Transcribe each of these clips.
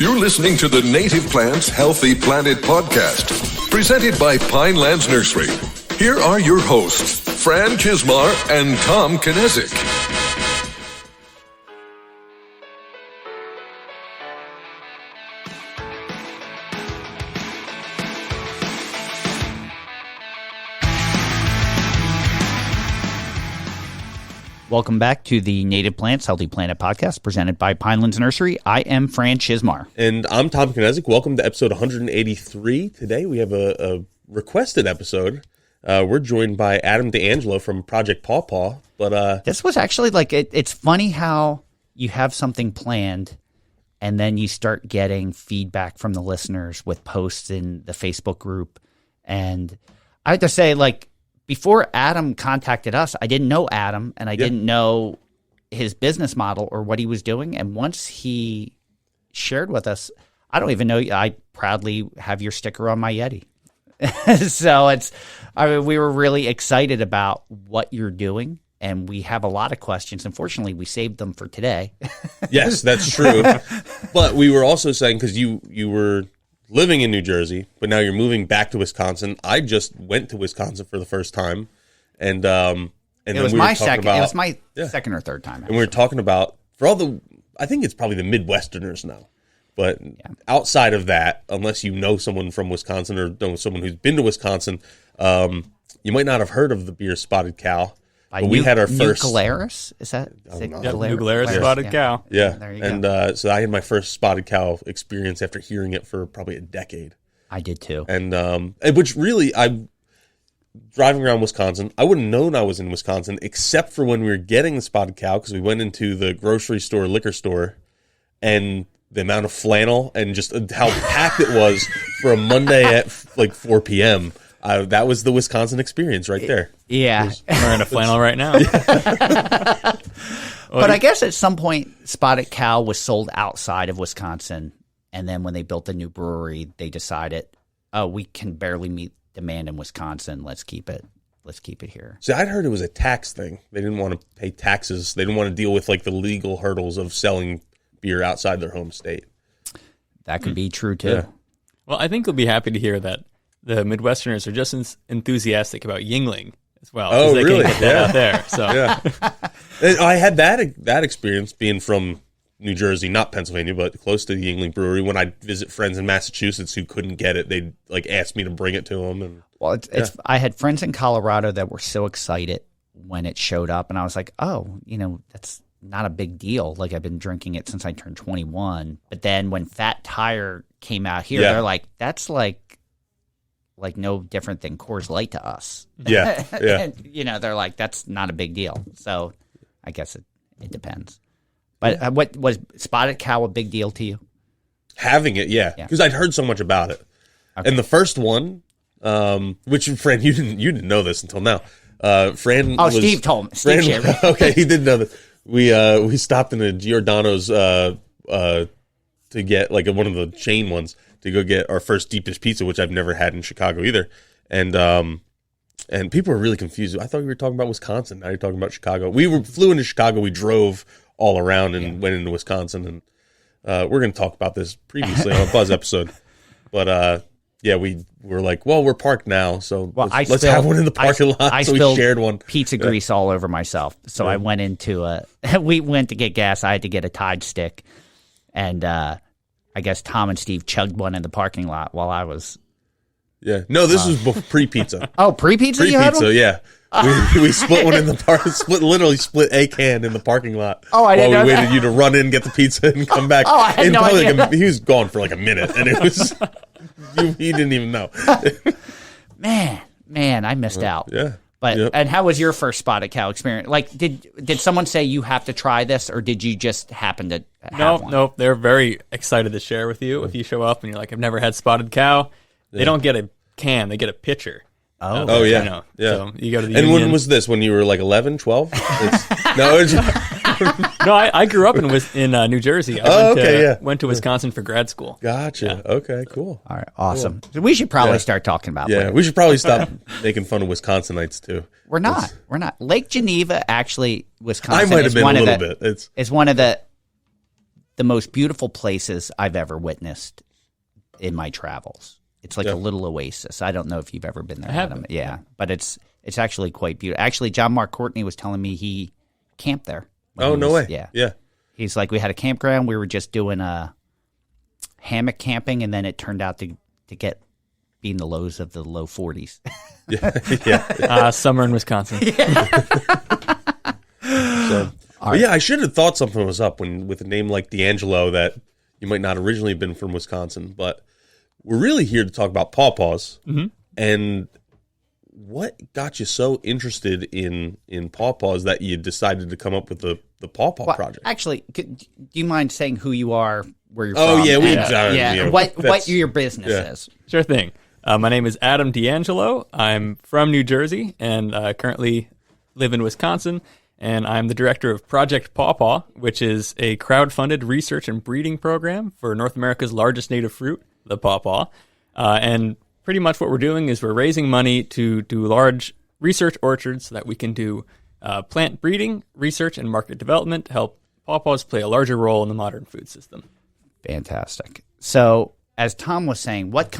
You're listening to the Native Plants Healthy Planet podcast, presented by Pinelands Nursery. Here are your hosts, Fran Chismar and Tom Kinesic. Welcome back to the Native Plants Healthy Planet podcast presented by Pinelands Nursery. I am Fran Chismar. And I'm Tom Kinesic. Welcome to episode 183. Today we have a requested episode. We're joined by Adam D'Angelo from Project Pawpaw. But this was actually it's funny how you have something planned and then you start getting feedback from the listeners with posts in the Facebook group. And I have to say, before Adam contacted us, I didn't know Adam, and I didn't know his business model or what he was doing. And once he shared with us, I don't even know, I proudly have your sticker on my Yeti. So we were really excited about what you're doing, and we have a lot of questions. Unfortunately, we saved them for today. Yes, that's true. But we were also saying, because you were living in New Jersey, but now you're moving back to Wisconsin. I just went to Wisconsin for the first time, and it was my second. It was my second or third time. Actually. And we were talking about I think it's probably the Midwesterners now, but outside of that, unless you know someone from Wisconsin or know someone who's been to Wisconsin, you might not have heard of the beer Spotted Cow. But we had our first. New Glarus? Is that? New Glarus Spotted Cow. Yeah. There you go. So I had my first Spotted Cow experience after hearing it for probably a decade. I did too. And which really, I'm driving around Wisconsin. I wouldn't have known I was in Wisconsin except for when we were getting the Spotted Cow, because we went into the grocery store, liquor store, and the amount of flannel and just how packed it was for a Monday at 4 p.m. That was the Wisconsin experience right there. Yeah. I'm wearing a flannel right now. But I guess at some point, Spotted Cow was sold outside of Wisconsin. And then when they built the new brewery, they decided, we can barely meet demand in Wisconsin. Let's keep it here. See, I'd heard it was a tax thing. They didn't want to pay taxes. They didn't want to deal with the legal hurdles of selling beer outside their home state. That could be true, too. Yeah. Well, I think we'll be happy to hear that the Midwesterners are just as enthusiastic about Yingling as well. Oh, they really? Can get that out there. So. Yeah. I had that experience being from New Jersey, not Pennsylvania, but close to the Yingling Brewery. When I visit friends in Massachusetts who couldn't get it, they'd ask me to bring it to them. And I had friends in Colorado that were so excited when it showed up, and I was like, that's not a big deal. I've been drinking it since I turned 21. But then when Fat Tire came out here, they're like, that's like no different than Coors Light to us. Yeah. And, they're like, that's not a big deal. So I guess it depends. But what was Spotted Cow a big deal to you? Having it, yeah. Because I'd heard so much about it. Okay. And the first one, which, Fran, you didn't know this until now. Steve told me. Steve shared me. Okay, he did know that. We stopped in a Giordano's to get one of the chain ones to go get our first deep dish pizza, which I've never had in Chicago either. And people were really confused. I thought we were talking about Wisconsin. Now you're talking about Chicago. We flew into Chicago. We drove all around and went into Wisconsin. And we're going to talk about this previously on a Buzz episode. But we were like, well, we're parked now, so let's have one in the parking lot. So we shared one. Pizza grease all over myself. So I went into we went to get gas. I had to get a Tide stick. And I guess Tom and Steve chugged one in the parking lot while I was. Yeah. No, this was pre-pizza. Oh, pre-pizza? You had one? Yeah. We split one in the literally split a can in the parking lot. Oh, I didn't know while we that. waited you to run in, get the pizza, and come back. Oh, I had no idea. He was gone for a minute, and it was he didn't even know. Man, I missed out. Yeah. But and how was your first Spotted Cow experience? Did someone say you have to try this, or did you just happen to have one? No, they're very excited to share with you if you show up and you're like, I've never had Spotted Cow. They don't get a can, they get a pitcher. Oh yeah. So you go to the And Union. when was this? When you were 11, 12? No, I grew up in New Jersey. I went to Wisconsin for grad school. Gotcha. Yeah. Okay, cool. All right, awesome. Cool. So we should probably start talking about Yeah, we should probably stop making fun of Wisconsinites, too. We're not. Lake Geneva, actually, Wisconsin I might have been a little bit. Is one of the the most beautiful places I've ever witnessed in my travels. It's like a little oasis. I don't know if you've ever been there. I have. Adam. Yeah, but it's actually quite beautiful. Actually, John Mark Courtney was telling me he camped there. Oh, no way. Yeah. He's like, we had a campground. We were just doing a hammock camping, and then it turned out to be in the lows of the low 40s. Summer in Wisconsin. I should have thought something was up with a name like D'Angelo that you might not originally have been from Wisconsin, but we're really here to talk about Pawpaws. Mm-hmm. And what got you so interested in Pawpaws that you decided to come up with the Pawpaw project? Actually, do you mind saying who you are, where you're from? from? What your business is. Sure thing. My name is Adam D'Angelo. I'm from New Jersey and currently live in Wisconsin. And I'm the director of Project Pawpaw, which is a crowd-funded research and breeding program for North America's largest native fruit, the pawpaw. And pretty much what we're doing is we're raising money to do large research orchards so that we can do plant breeding, research, and market development to help pawpaws play a larger role in the modern food system. Fantastic. So, as Tom was saying, what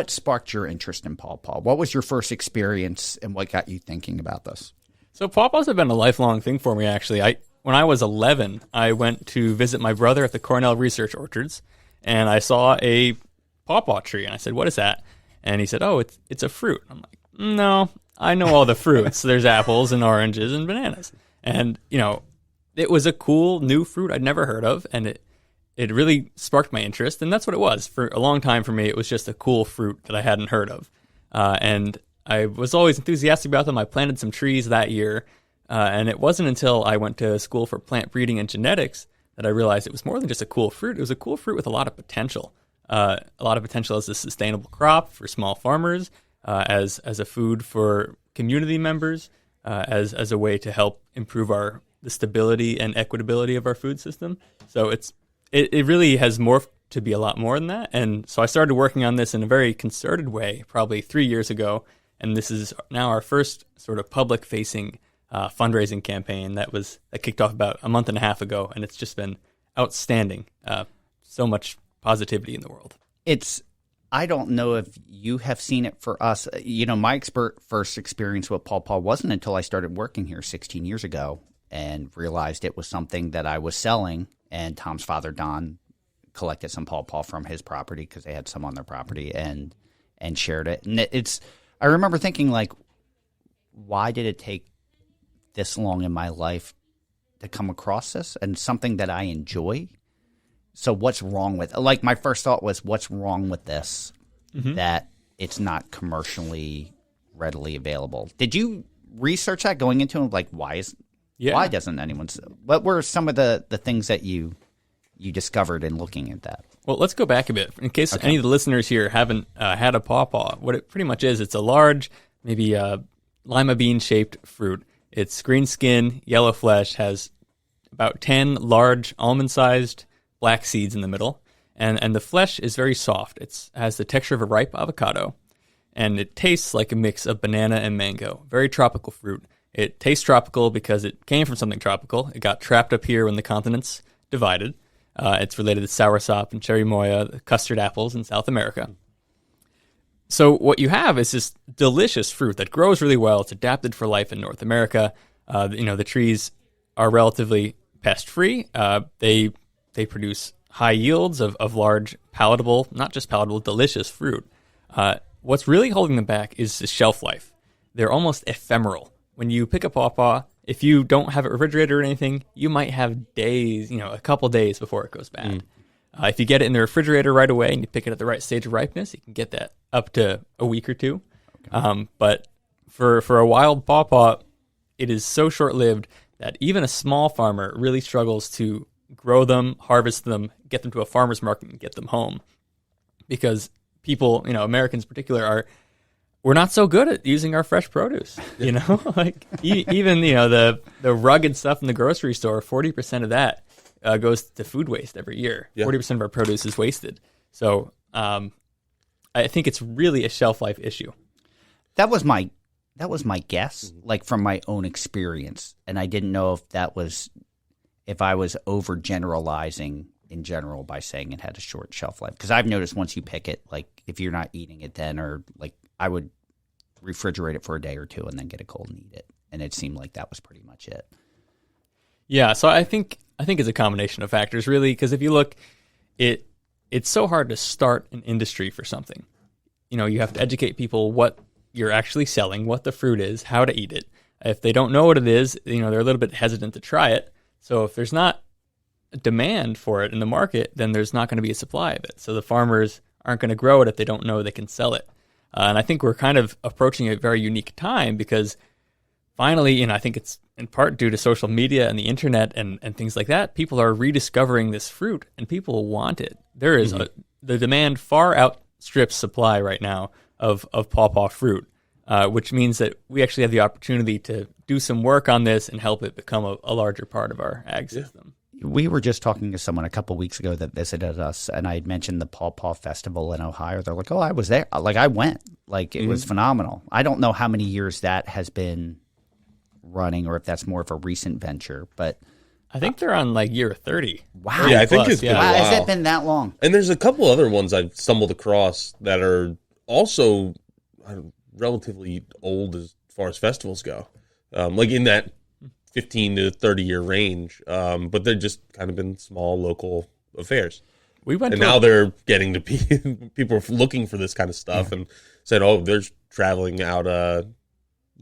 sparked your interest in pawpaw? What was your first experience, and what got you thinking about this? So pawpaws have been a lifelong thing for me, actually. When I was 11, I went to visit my brother at the Cornell Research Orchards, and I saw a pawpaw tree, and I said, "What is that?" And he said, "Oh, it's a fruit." I'm like, "No, I know all the fruits. There's apples and oranges and bananas." And, it was a cool new fruit I'd never heard of, and it really sparked my interest, and that's what it was. For a long time for me, it was just a cool fruit that I hadn't heard of. And I was always enthusiastic about them. I planted some trees that year, and it wasn't until I went to school for plant breeding and genetics that I realized it was more than just a cool fruit. It was a cool fruit with a lot of potential. A lot of potential as a sustainable crop for small farmers, as a food for community members, as a way to help improve the stability and equitability of our food system. So it really has morphed to be a lot more than that. And so I started working on this in a very concerted way probably 3 years ago. And this is now our first sort of public-facing fundraising campaign that kicked off about a month and a half ago, and it's just been outstanding. So much positivity in the world. I don't know if you have seen it for us. My first experience with Pawpaw wasn't until I started working here 16 years ago and realized it was something that I was selling, and Tom's father, Don, collected some Pawpaw from his property because they had some on their property and shared it. And I remember thinking, like, why did it take this long in my life to come across this and something that I enjoy? So what's wrong with it? Like, my first thought was, what's wrong with this that it's not commercially readily available? Did you research that going into it? Like, why doesn't anyone? What were some of the things that you discovered in looking at that? Well, let's go back a bit. In case any of the listeners here haven't had a pawpaw, what it pretty much is, it's a large, maybe lima bean-shaped fruit. It's green skin, yellow flesh, has about 10 large almond-sized black seeds in the middle, and the flesh is very soft. It has the texture of a ripe avocado, and it tastes like a mix of banana and mango. Very tropical fruit. It tastes tropical because it came from something tropical. It got trapped up here when the continents divided. It's related to soursop and cherry moya, the custard apples in South America. So what you have is this delicious fruit that grows really well. It's adapted for life in North America. The trees are relatively pest-free. They produce high yields of large, palatable, not just palatable, delicious fruit. What's really holding them back is the shelf life. They're almost ephemeral. When you pick a pawpaw, if you don't have it refrigerated or anything, you might have days, a couple days before it goes bad. If you get it in the refrigerator right away and you pick it at the right stage of ripeness, you can get that up to a week or two. Okay. But for a wild pawpaw, it is so short-lived that even a small farmer really struggles to grow them, harvest them, get them to a farmer's market, and get them home. Because people, Americans in particular, we're not so good at using our fresh produce, like even, the rugged stuff in the grocery store, 40% of that goes to food waste every year. Yeah. 40% of our produce is wasted. So I think it's really a shelf life issue. That was my guess, like from my own experience. And I didn't know if that was if I was overgeneralizing in general by saying it had a short shelf life. Because I've noticed once you pick it, like if you're not eating it then, or like I would refrigerate it for a day or two and then get it cold and eat it. And it seemed like that was pretty much it. Yeah, so I think it's a combination of factors, really, because if you look, it's so hard to start an industry for something. You know, you have to educate people what you're actually selling, what the fruit is, how to eat it. If they don't know what it is, you know, they're a little bit hesitant to try it. So if there's not a demand for it in the market, then there's not going to be a supply of it. So the farmers aren't going to grow it if they don't know they can sell it. And I think we're kind of approaching a very unique time because finally, you know, I think it's in part due to social media and the internet and things like that, people are rediscovering this fruit and people want it. There is the demand far outstrips supply right now of pawpaw fruit, which means that we actually have the opportunity to do some work on this and help it become a larger part of our ag system. We were just talking to someone a couple weeks ago that visited us, and I had mentioned the Pawpaw Festival in Ohio. They're like, oh, I was there. Like, I went. Like, it was phenomenal. I don't know how many years that has been running or if that's more of a recent venture, but I think they're on like year 30. Wow. Yeah, I think it's been a while. Has it been that long? And there's a couple other ones I've stumbled across that are also relatively old as far as festivals go, like in that 15 to 30 year range, but they've just kind of been small local affairs. We went and to now they're getting to people are looking for this kind of stuff and said, oh, they're traveling out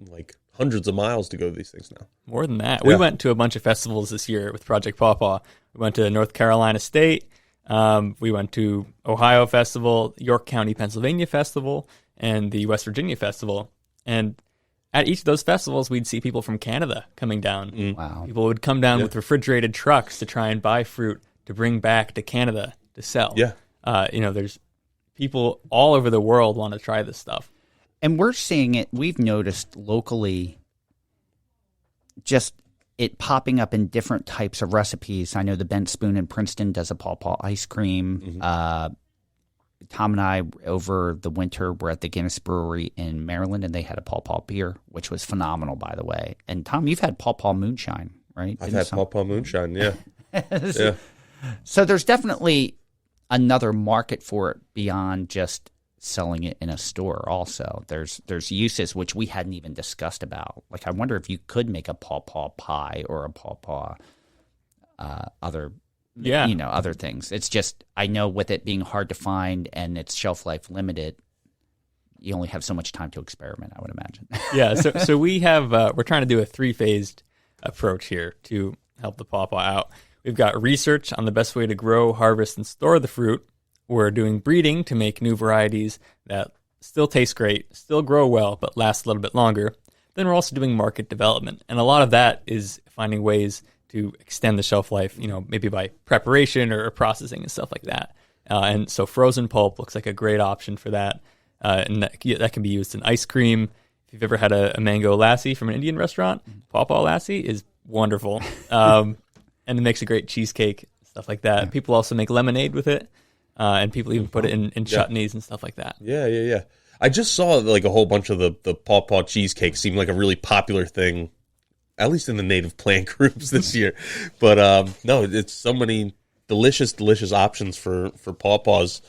like hundreds of miles to go to these things now. More than that. We went to a bunch of festivals this year with Project Pawpaw. We went to North Carolina State. We went to Ohio Festival, York County, Pennsylvania Festival, and the West Virginia Festival. And at each of those festivals, we'd see people from Canada coming down. Wow. People would come down with refrigerated trucks to try and buy fruit to bring back to Canada to sell. Yeah. You know, there's people all over the world want to try this stuff. And we're seeing it, we've noticed locally, just it popping up in different types of recipes. I know the Bent Spoon in Princeton does a pawpaw ice cream. Tom and I, over the winter, were at the Guinness Brewery in Maryland, and they had a pawpaw beer, which was phenomenal, by the way. And Tom, you've had pawpaw moonshine, right? I've had pawpaw moonshine, yeah. Yeah. So there's definitely another market for it beyond just selling it in a store also. There's uses which we hadn't even discussed about. Like, I wonder if you could make a pawpaw pie or a pawpaw other things. It's just, I know with it being hard to find and its shelf life limited, you only have so much time to experiment, I would imagine. Yeah, so we have we're trying to do a 3-phased approach here to help the pawpaw out. We've got research on the best way to grow, harvest, and store the fruit. We're doing breeding to make new varieties that still taste great, still grow well, but last a little bit longer. Then we're also doing market development. And a lot of that is finding ways to extend the shelf life, you know, maybe by preparation or processing and stuff like that. And so frozen pulp looks like a great option for that. And that can be used in ice cream. If you've ever had a mango lassi from an Indian restaurant, pawpaw lassi is wonderful. And it makes a great cheesecake, stuff like that. Yeah. People also make lemonade with it. And people even put it in chutneys and stuff like that. Yeah. I just saw like a whole bunch of the pawpaw cheesecake seemed like a really popular thing, at least in the native plant groups this year. But no, it's so many delicious options for pawpaws.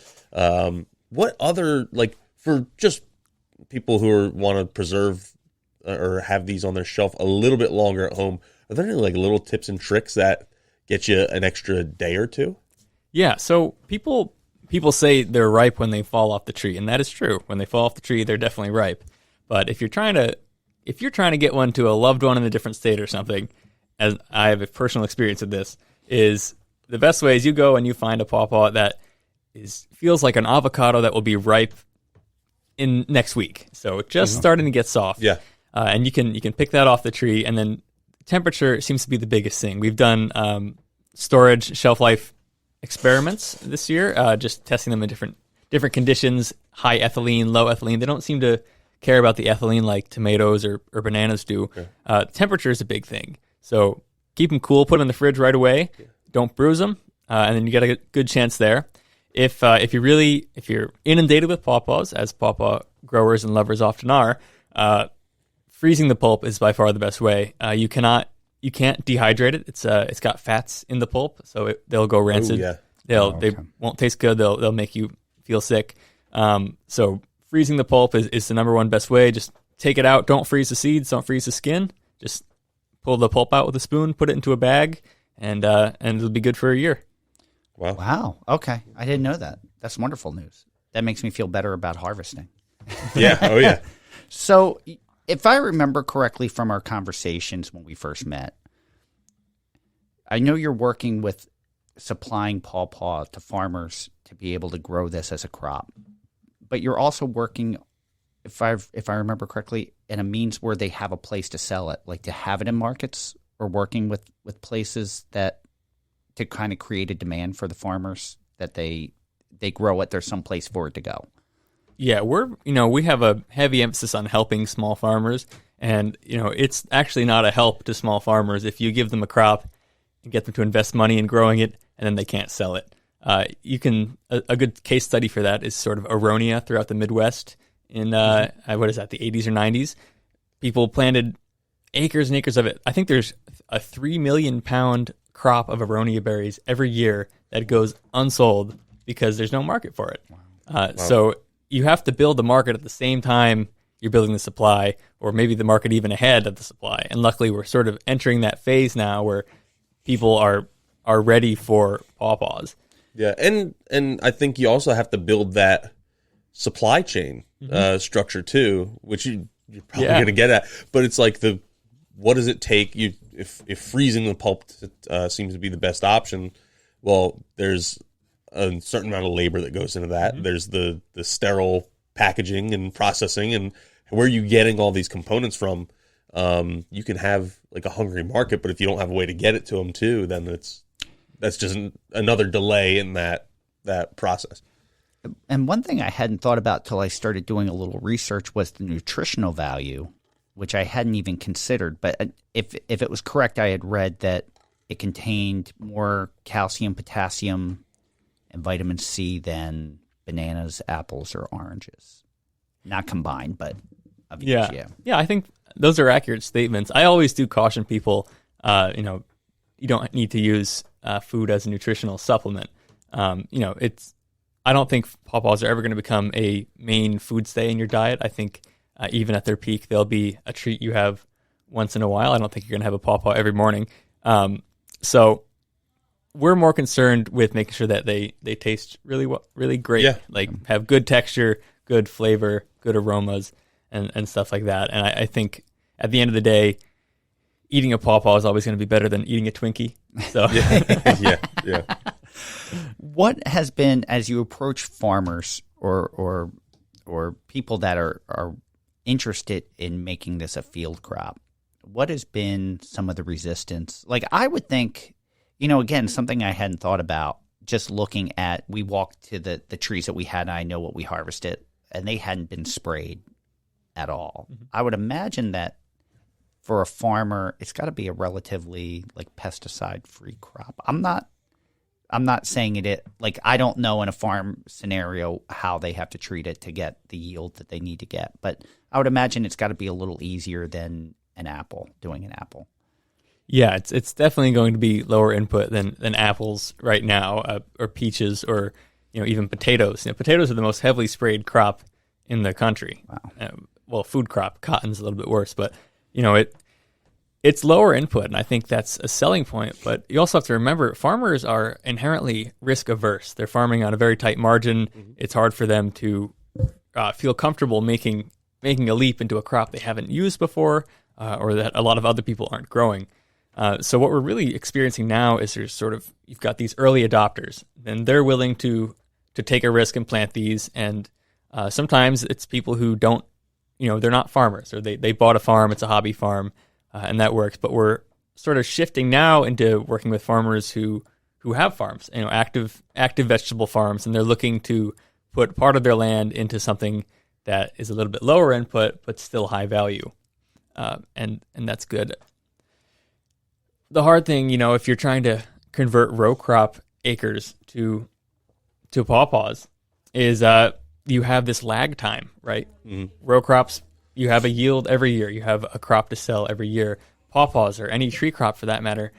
What other, like, for just people who want to preserve or have these on their shelf a little bit longer at home, are there any like little tips and tricks that get you an extra day or two? Yeah, so people say they're ripe when they fall off the tree, and that is true. When they fall off the tree, they're definitely ripe. But if you're trying to get one to a loved one in a different state or something, as I have a personal experience with this, is the best way is you go and you find a pawpaw that feels like an avocado that will be ripe in next week. So just starting to get soft. Yeah. And you can pick that off the tree, and then temperature seems to be the biggest thing. We've done storage, shelf life experiments this year, just testing them in different conditions, high ethylene, low ethylene. They don't seem to care about the ethylene like tomatoes or bananas do. Okay. Temperature is a big thing. So keep them cool, put them in the fridge right away. Yeah. Don't bruise them, and then you get a good chance there. If you're inundated with pawpaws, as pawpaw growers and lovers often are, freezing the pulp is by far the best way. You cannot you can't dehydrate it. It's got fats in the pulp, so they'll go rancid. yeah. They won't taste good. They'll make you feel sick. So freezing the pulp is the number one best way. Just take it out. Don't freeze the seeds. Don't freeze the skin. Just pull the pulp out with a spoon, put it into a bag, and it'll be good for a year. Wow. Okay. I didn't know that. That's wonderful news. That makes me feel better about harvesting. Yeah. Oh, yeah. So if I remember correctly from our conversations when we first met, I know you're working with supplying Pawpaw to farmers to be able to grow this as a crop, but you're also working, if I remember correctly, in a means where they have a place to sell it, like to have it in markets, or working with places that to kind of create a demand for the farmers that they grow it. There's some place for it to go. Yeah, we have a heavy emphasis on helping small farmers, and it's actually not a help to small farmers if you give them a crop and get them to invest money in growing it, and then they can't sell it. A good case study for that is sort of aronia throughout the Midwest in the 80s or 90s. People planted acres and acres of it. I think there's a 3 million pound crop of aronia berries every year that goes unsold because there's no market for it. Wow. So you have to build the market at the same time you're building the supply, or maybe the market even ahead of the supply. And luckily, we're sort of entering that phase now where people are ready for pawpaws. Yeah, and I think you also have to build that supply chain structure too, which you're probably going to get at. But it's like what does it take? If freezing the pulp seems to be the best option, well, there's a certain amount of labor that goes into that. There's the sterile packaging and processing, and where are you getting all these components from? You can have like a hungry market, but if you don't have a way to get it to them too, then that's just another delay in that process. And one thing I hadn't thought about till I started doing a little research was the nutritional value, which I hadn't even considered. But if it was correct, I had read that it contained more calcium, potassium, and vitamin C than bananas, apples, or oranges. Not combined, but of each, yeah. I think those are accurate statements. I always do caution people, you don't need to use food as a nutritional supplement. I don't think pawpaws are ever going to become a main food stay in your diet. I think even at their peak, they'll be a treat you have once in a while. I don't think you're going to have a pawpaw every morning. So we're more concerned with making sure that they taste really great, have good texture, good flavor, good aromas, and stuff like that. And I think at the end of the day, eating a pawpaw is always going to be better than eating a Twinkie. So yeah. What has been, as you approach farmers or people that are interested in making this a field crop, what has been some of the resistance? Like, I would think, again, something I hadn't thought about, just looking at, we walked to the trees that we had, and I know what we harvested, and they hadn't been sprayed at all. Mm-hmm. I would imagine that for a farmer, it's got to be a relatively pesticide-free crop. I'm not saying it like, I don't know in a farm scenario how they have to treat it to get the yield that they need to get, but I would imagine it's got to be a little easier than doing an apple. Yeah, it's definitely going to be lower input than apples right now, or peaches, or even potatoes. Potatoes are the most heavily sprayed crop in the country. Wow. Food crop, cotton's a little bit worse, but it's lower input, and I think that's a selling point. But you also have to remember, farmers are inherently risk averse. They're farming on a very tight margin. Mm-hmm. It's hard for them to feel comfortable making a leap into a crop they haven't used before, or that a lot of other people aren't growing. So what we're really experiencing now is you've got these early adopters, and they're willing to take a risk and plant these. And sometimes it's people who don't, they're not farmers, or they bought a farm, it's a hobby farm, and that works. But we're sort of shifting now into working with farmers who have farms, active vegetable farms, and they're looking to put part of their land into something that is a little bit lower input but still high value, and that's good. The hard thing, if you're trying to convert row crop acres to pawpaws, is you have this lag time, right? Mm-hmm. Row crops, you have a yield every year. You have a crop to sell every year. pawpaws or any tree crop for that matter,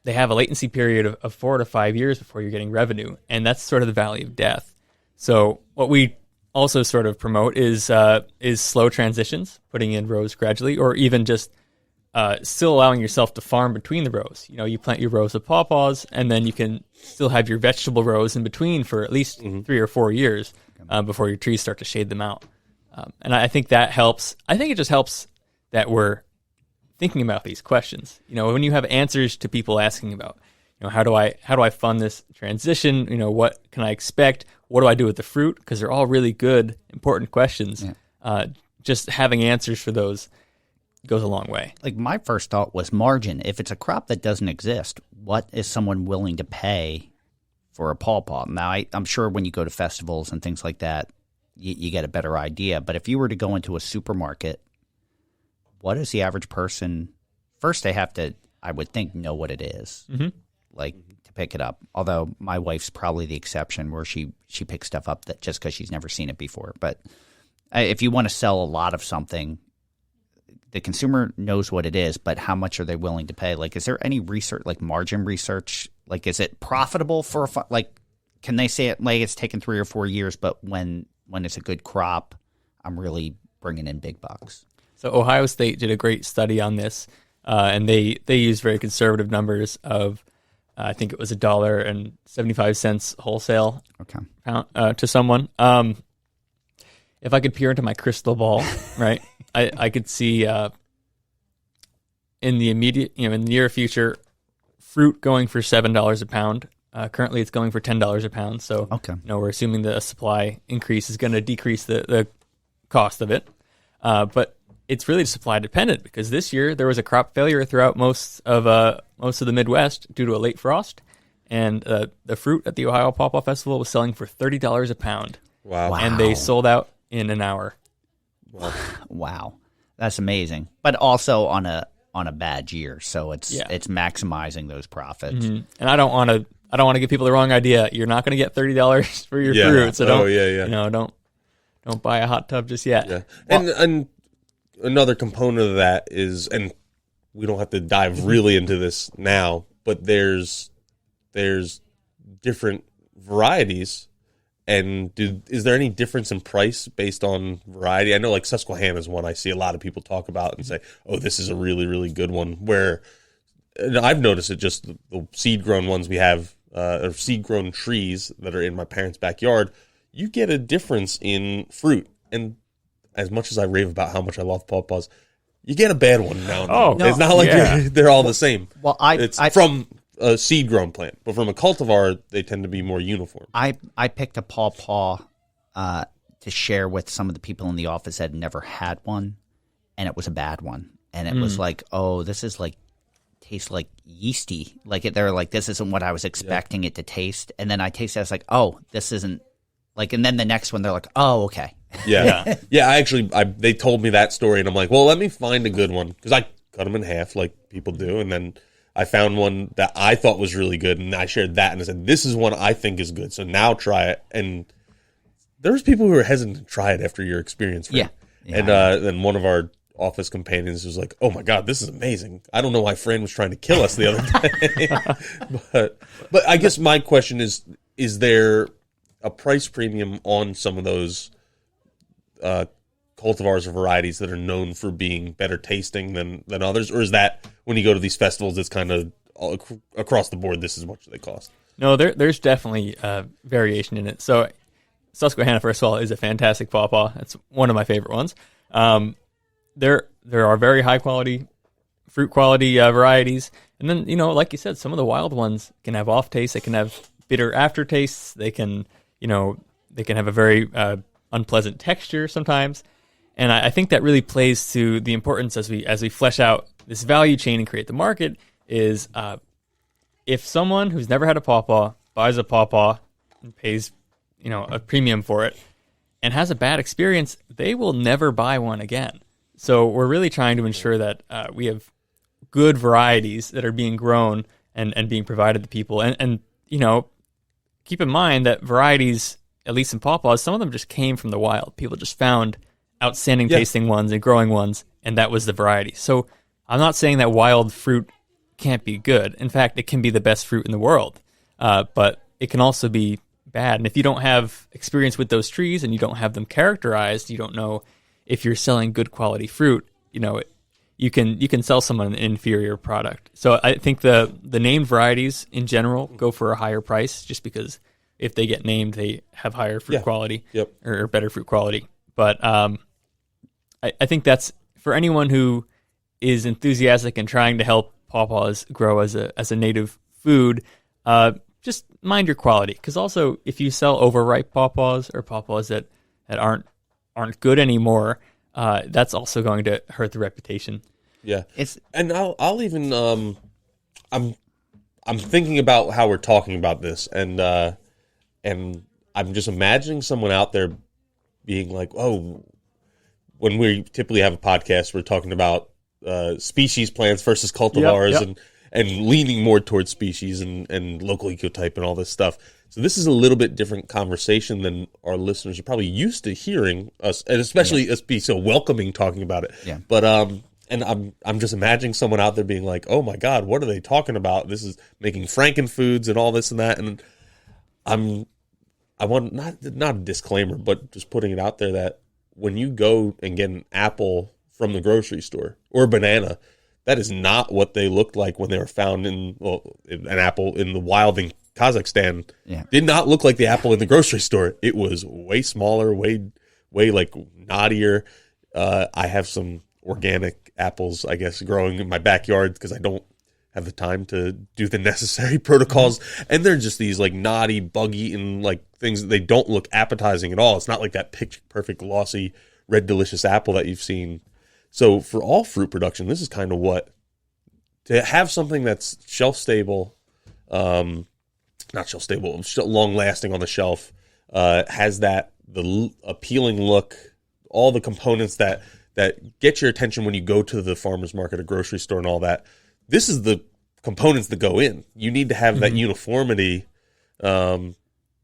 they have a latency period of 4 to 5 years before you're getting revenue, and that's sort of the valley of death. So what we also sort of promote is slow transitions, putting in rows gradually, or even just still allowing yourself to farm between the rows. You know, you plant your rows of pawpaws, and then you can still have your vegetable rows in between for at least 3 or 4 years before your trees start to shade them out. And I think that helps. I think it just helps that we're thinking about these questions. You know, when you have answers to people asking about, you know, how do I fund this transition? You know, what can I expect? What do I do with the fruit? Because they're all really good, important questions. Yeah. Just having answers for those goes a long way. Like my first thought was margin. If it's a crop that doesn't exist, what is someone willing to pay for a pawpaw? Now, I'm sure when you go to festivals and things like that, you get a better idea. But if you were to go into a supermarket, what is the average person? First, they have to, I would think, know what it is, like to pick it up. Although my wife's probably the exception where she picks stuff up that just because she's never seen it before. But if you want to sell a lot of something, the consumer knows what it is, but how much are they willing to pay? Like, is there any research, like margin research? Like, is it profitable for can they say it like it's taken 3 or 4 years, but when it's a good crop, I'm really bringing in big bucks? So Ohio State did a great study on this, and they used very conservative numbers of, I think it was $1.75 wholesale pound, to someone. If I could peer into my crystal ball, right, I could see in the immediate, in the near future, fruit going for $7 a pound. Currently, it's going for $10 a pound. So, we're assuming the supply increase is going to decrease the cost of it. But it's really supply dependent because this year there was a crop failure throughout most of the Midwest due to a late frost, and the fruit at the Ohio Pawpaw Festival was selling for $30 a pound. Wow! And they sold out in an hour. Wow, that's amazing. But also on a bad year, so it's maximizing those profits. And I don't want to give people the wrong idea. You're not going to get $30 for your fruit, so don't buy a hot tub just yet. Yeah. And another component of that is, and we don't have to dive really into this now, but there's different varieties. And is there any difference in price based on variety? I know like Susquehanna is one I see a lot of people talk about and say, oh, this is a really, really good one. Where I've noticed it just the seed-grown ones we have, or seed-grown trees that are in my parents' backyard, you get a difference in fruit. And as much as I rave about how much I love pawpaws, you get a bad one now and then. Oh, no, it's not like they're all the same. Well, it's from a seed-grown plant, but from a cultivar, they tend to be more uniform. I picked a pawpaw to share with some of the people in the office that had never had one, and it was a bad one. And it was like, oh, this is like tastes like yeasty. Like they're like, this isn't what I was expecting it to taste. And then I tasted it, I was like, oh, this isn't like. And then the next one, they're like, oh, okay. Yeah. They told me that story, and I'm like, well, let me find a good one because I cut them in half like people do, and then I found one that I thought was really good, and I shared that, and I said, this is one I think is good, so now try it. And there's people who are hesitant to try it after your experience. Right? Yeah. And then one of our office companions was like, oh my God, this is amazing. I don't know why Fran was trying to kill us the other day. but I guess my question is there a price premium on some of those cultivars or varieties that are known for being better tasting than others? Or is that when you go to these festivals, it's kind of across the board, this is what they cost? No, there's definitely variation in it. So Susquehanna, first of all, is a fantastic pawpaw. It's one of my favorite ones. There are very high quality, fruit quality varieties. And then, like you said, some of the wild ones can have off tastes. They can have bitter aftertastes. They can have a very unpleasant texture sometimes. And I think that really plays to the importance as we flesh out this value chain and create the market is if someone who's never had a pawpaw buys a pawpaw and pays a premium for it and has a bad experience, they will never buy one again. So we're really trying to ensure that we have good varieties that are being grown and being provided to people. And keep in mind that varieties, at least in pawpaws, some of them just came from the wild. People just found outstanding tasting ones and growing ones, and that was the variety. So I'm not saying that wild fruit can't be good. In fact, it can be the best fruit in the world, but it can also be bad. And if you don't have experience with those trees and you don't have them characterized, you don't know if you're selling good quality fruit. You can sell someone an inferior product. So I think the named varieties in general go for a higher price just because if they get named, they have higher fruit quality or better fruit quality. But I think that's for anyone who is enthusiastic and trying to help pawpaws grow as a native food. Just mind your quality, because also if you sell overripe pawpaws or pawpaws that aren't good anymore, that's also going to hurt the reputation. Yeah, and I'll even I'm thinking about how we're talking about this, and I'm just imagining someone out there being like, oh, when we typically have a podcast, we're talking about species plants versus cultivars and leaning more towards species and local ecotype and all this stuff. So this is a little bit different conversation than our listeners are probably used to hearing us, and especially us be so welcoming talking about it. Yeah. But and I'm just imagining someone out there being like, oh my God, what are they talking about? This is making frankenfoods and all this and that. And I want not a disclaimer, but just putting it out there that when you go and get an apple from the grocery store or a banana, that is not what they looked like when they were found an apple in the wild in Kazakhstan. Yeah. Did not look like the apple in the grocery store. It was way smaller, way like knottier. I have some organic apples, I guess, growing in my backyard because I don't have the time to do the necessary protocols. And they're just these like knotty, bug-eaten like things. They don't look appetizing at all. It's not like that picture perfect, glossy, red, delicious apple that you've seen. So for all fruit production, this is kind of what, to have something that's shelf stable, not shelf stable, long lasting on the shelf, has that the appealing look, all the components that get your attention when you go to the farmer's market or grocery store and all that. This is the components that go in. You need to have that uniformity. And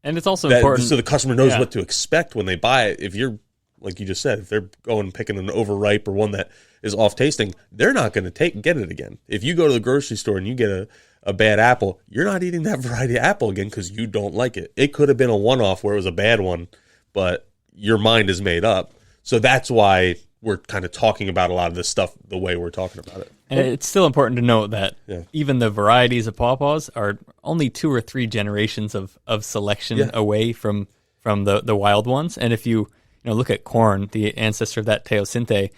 it's also important. So the customer knows what to expect when they buy it. If you're, like you just said, if they're going and picking an overripe or one that is off tasting, they're not going to get it again. If you go to the grocery store and you get a bad apple, you're not eating that variety of apple again because you don't like it. It could have been a one-off where it was a bad one, but your mind is made up. So that's why we're kind of talking about a lot of this stuff the way we're talking about it. And it's still important to note that even the varieties of pawpaws are only 2 or 3 generations of selection away from the wild ones. And if you look at corn, the ancestor of that teosinte,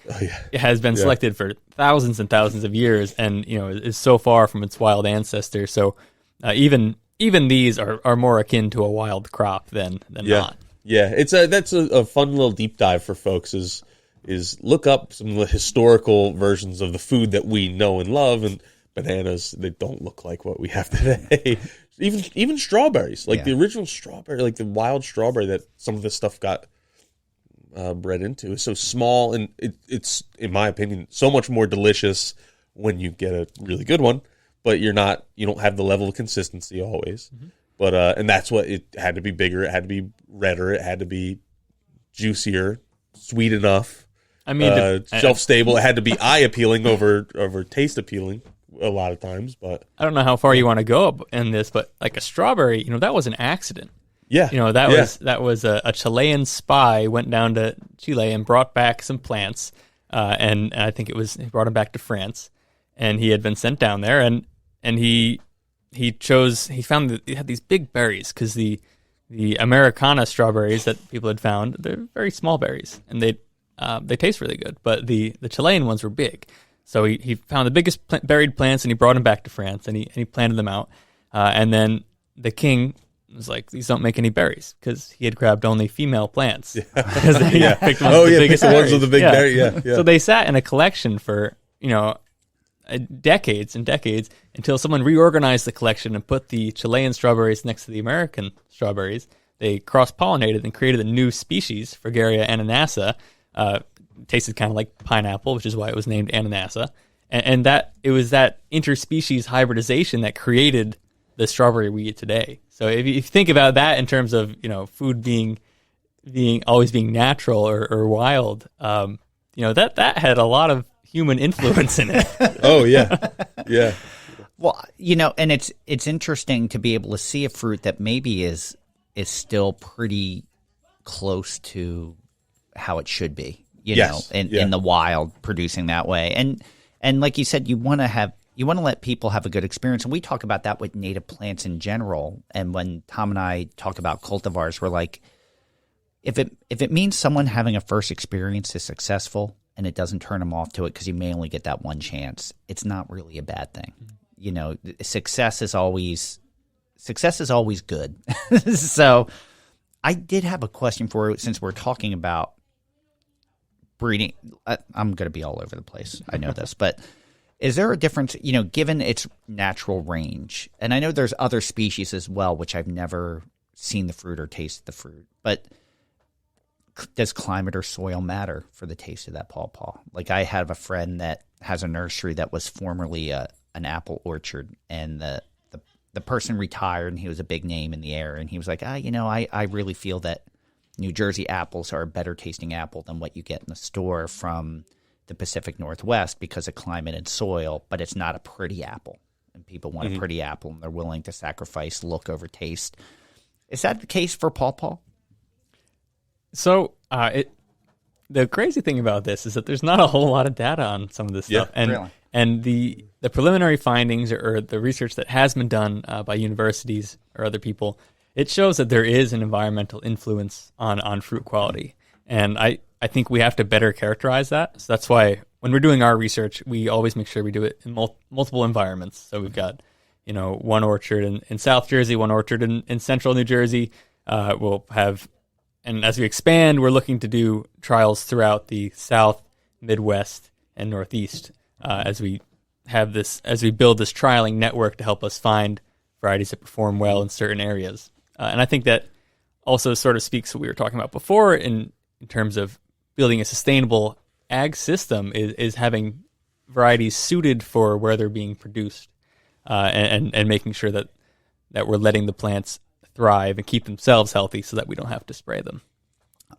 it has been selected for thousands and thousands of years, and is so far from its wild ancestor. So even these are more akin to a wild crop than not. Yeah, that's a fun little deep dive for folks. Is look up some of the historical versions of the food that we know and love, and bananas, they don't look like what we have today. even strawberries, like the original strawberry, like the wild strawberry that some of this stuff got bred into, is so small, and it's, in my opinion, so much more delicious when you get a really good one, but you don't have the level of consistency always. But and that's what it had to be bigger, it had to be redder, it had to be juicier, sweet enough. I mean, shelf stable. It had to be eye appealing over taste appealing a lot of times. But I don't know how far you want to go in this, but like a strawberry, that was an accident. Yeah, that was a Chilean spy went down to Chile and brought back some plants, and I think he brought them back to France, and he had been sent down there, and he found that he had these big berries because the Americana strawberries that people had found, they're very small berries, and they taste really good, but the Chilean ones were big. So he found the biggest buried plants, and he brought them back to France, and he planted them out. And then the king was like, these don't make any berries, because he had grabbed only female plants. Because they picked ones with the biggest berries. Ones with the big berry. Yeah. So they sat in a collection for decades and decades until someone reorganized the collection and put the Chilean strawberries next to the American strawberries. They cross-pollinated and created a new species, Fragaria ananassa. Tasted kind of like pineapple, which is why it was named ananassa. And that it was that interspecies hybridization that created the strawberry we eat today. So if you think about that in terms of food being always being natural or wild, that had a lot of human influence in it. Oh yeah, yeah. Well, and it's interesting to be able to see a fruit that maybe is still pretty close to how it should be, in the wild, producing that way. And like you said, you want to let people have a good experience. And we talk about that with native plants in general. And when Tom and I talk about cultivars, we're like, if it means someone having a first experience is successful and it doesn't turn them off to it because you may only get that one chance, it's not really a bad thing. Success is always good. So I did have a question for you since we're talking about breeding. I'm going to be all over the place. I know this, but is there a difference, given its natural range? And I know there's other species as well, which I've never seen the fruit or tasted the fruit, but does climate or soil matter for the taste of that pawpaw? Like I have a friend that has a nursery that was formerly an apple orchard, and the person retired, and he was a big name in the air, and he was like, I really feel that New Jersey apples are a better tasting apple than what you get in the store from the Pacific Northwest because of climate and soil, but it's not a pretty apple, and people want a pretty apple, and they're willing to sacrifice look over taste. Is that the case for pawpaw? So the crazy thing about this is that there's not a whole lot of data on some of this stuff, and really? And the preliminary findings or the research that has been done by universities or other people, it shows that there is an environmental influence on fruit quality. And I think we have to better characterize that. So that's why when we're doing our research, we always make sure we do it in multiple environments. So we've got, one orchard in South Jersey, one orchard in central New Jersey. We'll have, and as we expand, we're looking to do trials throughout the South, Midwest, and Northeast. As we build this trialing network to help us find varieties that perform well in certain areas. And I think that also sort of speaks to what we were talking about before in terms of building a sustainable ag system is having varieties suited for where they're being produced, and making sure that we're letting the plants thrive and keep themselves healthy so that we don't have to spray them.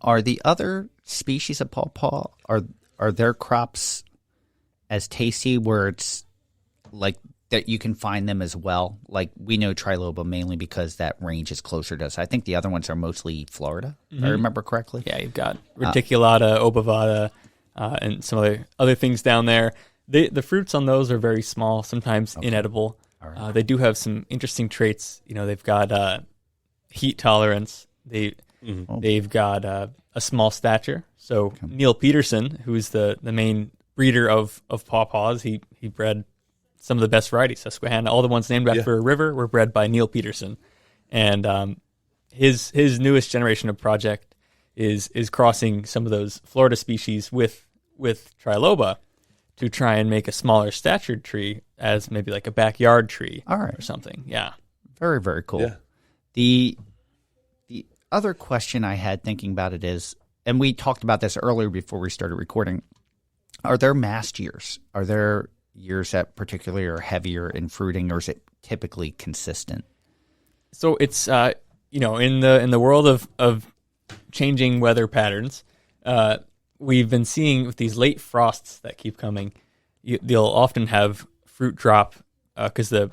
Are the other species of pawpaw, are their crops as tasty where it's like that you can find them as well? Like we know Triloba mainly because that range is closer to us. I think the other ones are mostly Florida, if I remember correctly. Yeah, you've got reticulata, obovata, and some other things down there. The fruits on those are very small, sometimes inedible. Right. They do have some interesting traits. They've got heat tolerance. They've got a small stature. So Neil Peterson, who's the main breeder of pawpaws, he bred some of the best varieties. Susquehanna, all the ones named after a river were bred by Neil Peterson. And his newest generation of project is crossing some of those Florida species with Triloba to try and make a smaller statured tree as maybe like a backyard tree or something. Yeah. Very, very cool. Yeah. The other question I had thinking about it is, and we talked about this earlier before we started recording, are there mast years? Are there years that particularly are heavier in fruiting, or is it typically consistent? So it's in the world of changing weather patterns, we've been seeing with these late frosts that keep coming, they'll often have fruit drop because the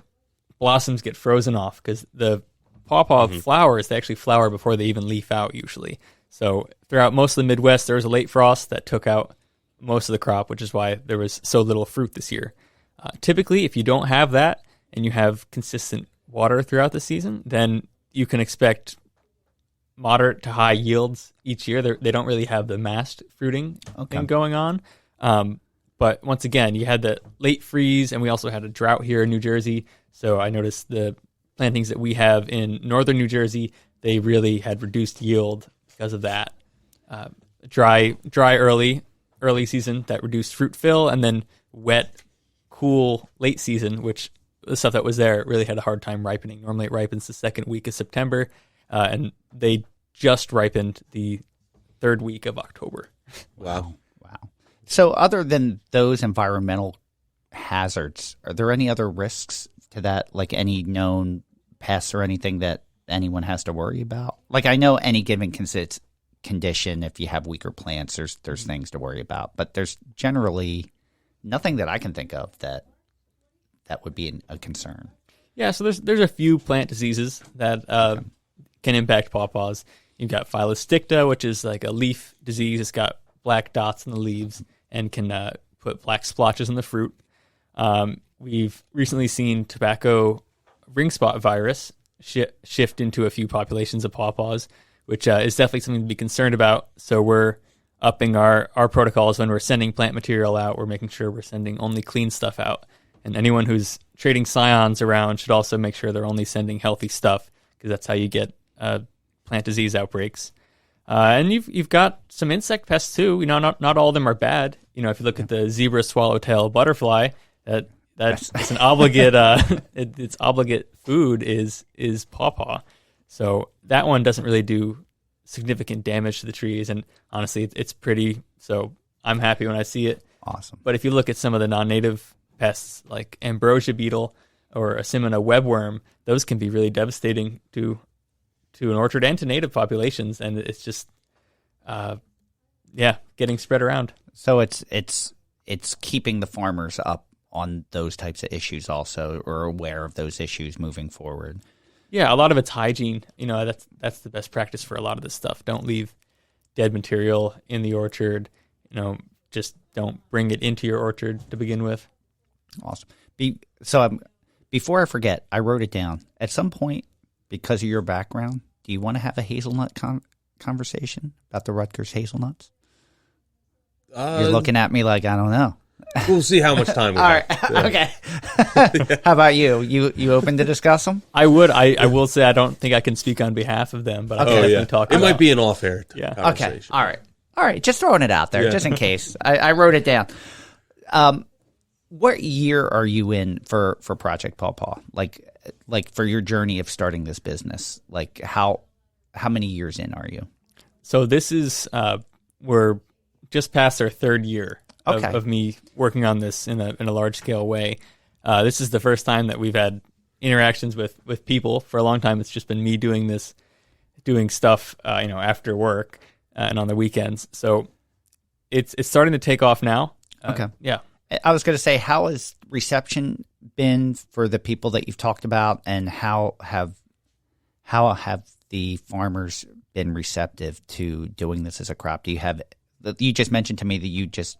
blossoms get frozen off because the pawpaw flowers, they actually flower before they even leaf out usually. So throughout most of the Midwest, there was a late frost that took out most of the crop, which is why there was so little fruit this year. Typically, if you don't have that and you have consistent water throughout the season, then you can expect moderate to high yields each year. They don't really have the mast fruiting thing going on. But once again, you had the late freeze, and we also had a drought here in New Jersey. So I noticed the plantings that we have in northern New Jersey, they really had reduced yield because of that. Dry early season that reduced fruit fill, and then wet, cool late season, which the stuff that was there really had a hard time ripening. Normally it ripens the second week of September, and they just ripened the third week of October. Wow. So other than those environmental hazards, are there any other risks to that, like any known pests or anything that anyone has to worry about? Like I know any given condition, if you have weaker plants, there's things to worry about, but there's generally nothing that I can think of that would be a concern. Yeah, so there's a few plant diseases that can impact pawpaws. You've got Phylosticta, which is like a leaf disease. It's got black dots in the leaves and can put black splotches in the fruit. We've recently seen tobacco ring spot virus shift into a few populations of pawpaws, which is definitely something to be concerned about. So we're upping our protocols when we're sending plant material out. We're making sure we're sending only clean stuff out. And anyone who's trading scions around should also make sure they're only sending healthy stuff, because that's how you get plant disease outbreaks. And you've got some insect pests too. Not all of them are bad. If you look at the zebra swallowtail butterfly, that's an obligate its obligate food is pawpaw. So that one doesn't really do significant damage to the trees, and honestly, it's pretty. So I'm happy when I see it. Awesome. But if you look at some of the non-native pests like ambrosia beetle or Asimina webworm, those can be really devastating to an orchard and to native populations, and it's just getting spread around. So it's keeping the farmers up on those types of issues also, or aware of those issues moving forward. Yeah, a lot of it's hygiene. That's the best practice for a lot of this stuff. Don't leave dead material in the orchard. Just don't bring it into your orchard to begin with. Awesome. Before I forget, I wrote it down. At some point, because of your background, do you want to have a hazelnut conversation about the Rutgers hazelnuts? You're looking at me like I don't know. We'll see how much time we have. All right. Okay. How about you? You open to discuss them? I would. I will say I don't think I can speak on behalf of them, but I'll definitely talk about it. It might be an off-air Okay. conversation. All right. Just throwing it out there, just in case. I wrote it down. What year are you in for Project Pawpaw? Like for your journey of starting this business? Like how many years in are you? So this is we're just past our third year of me working on this in a large scale way. This is the first time that we've had interactions with people. For a long time, it's just been me doing stuff after work and on the weekends. So it's starting to take off now. Okay. Yeah. I was going to say, how has reception been for the people that you've talked about, and how have the farmers been receptive to doing this as a crop? You just mentioned to me that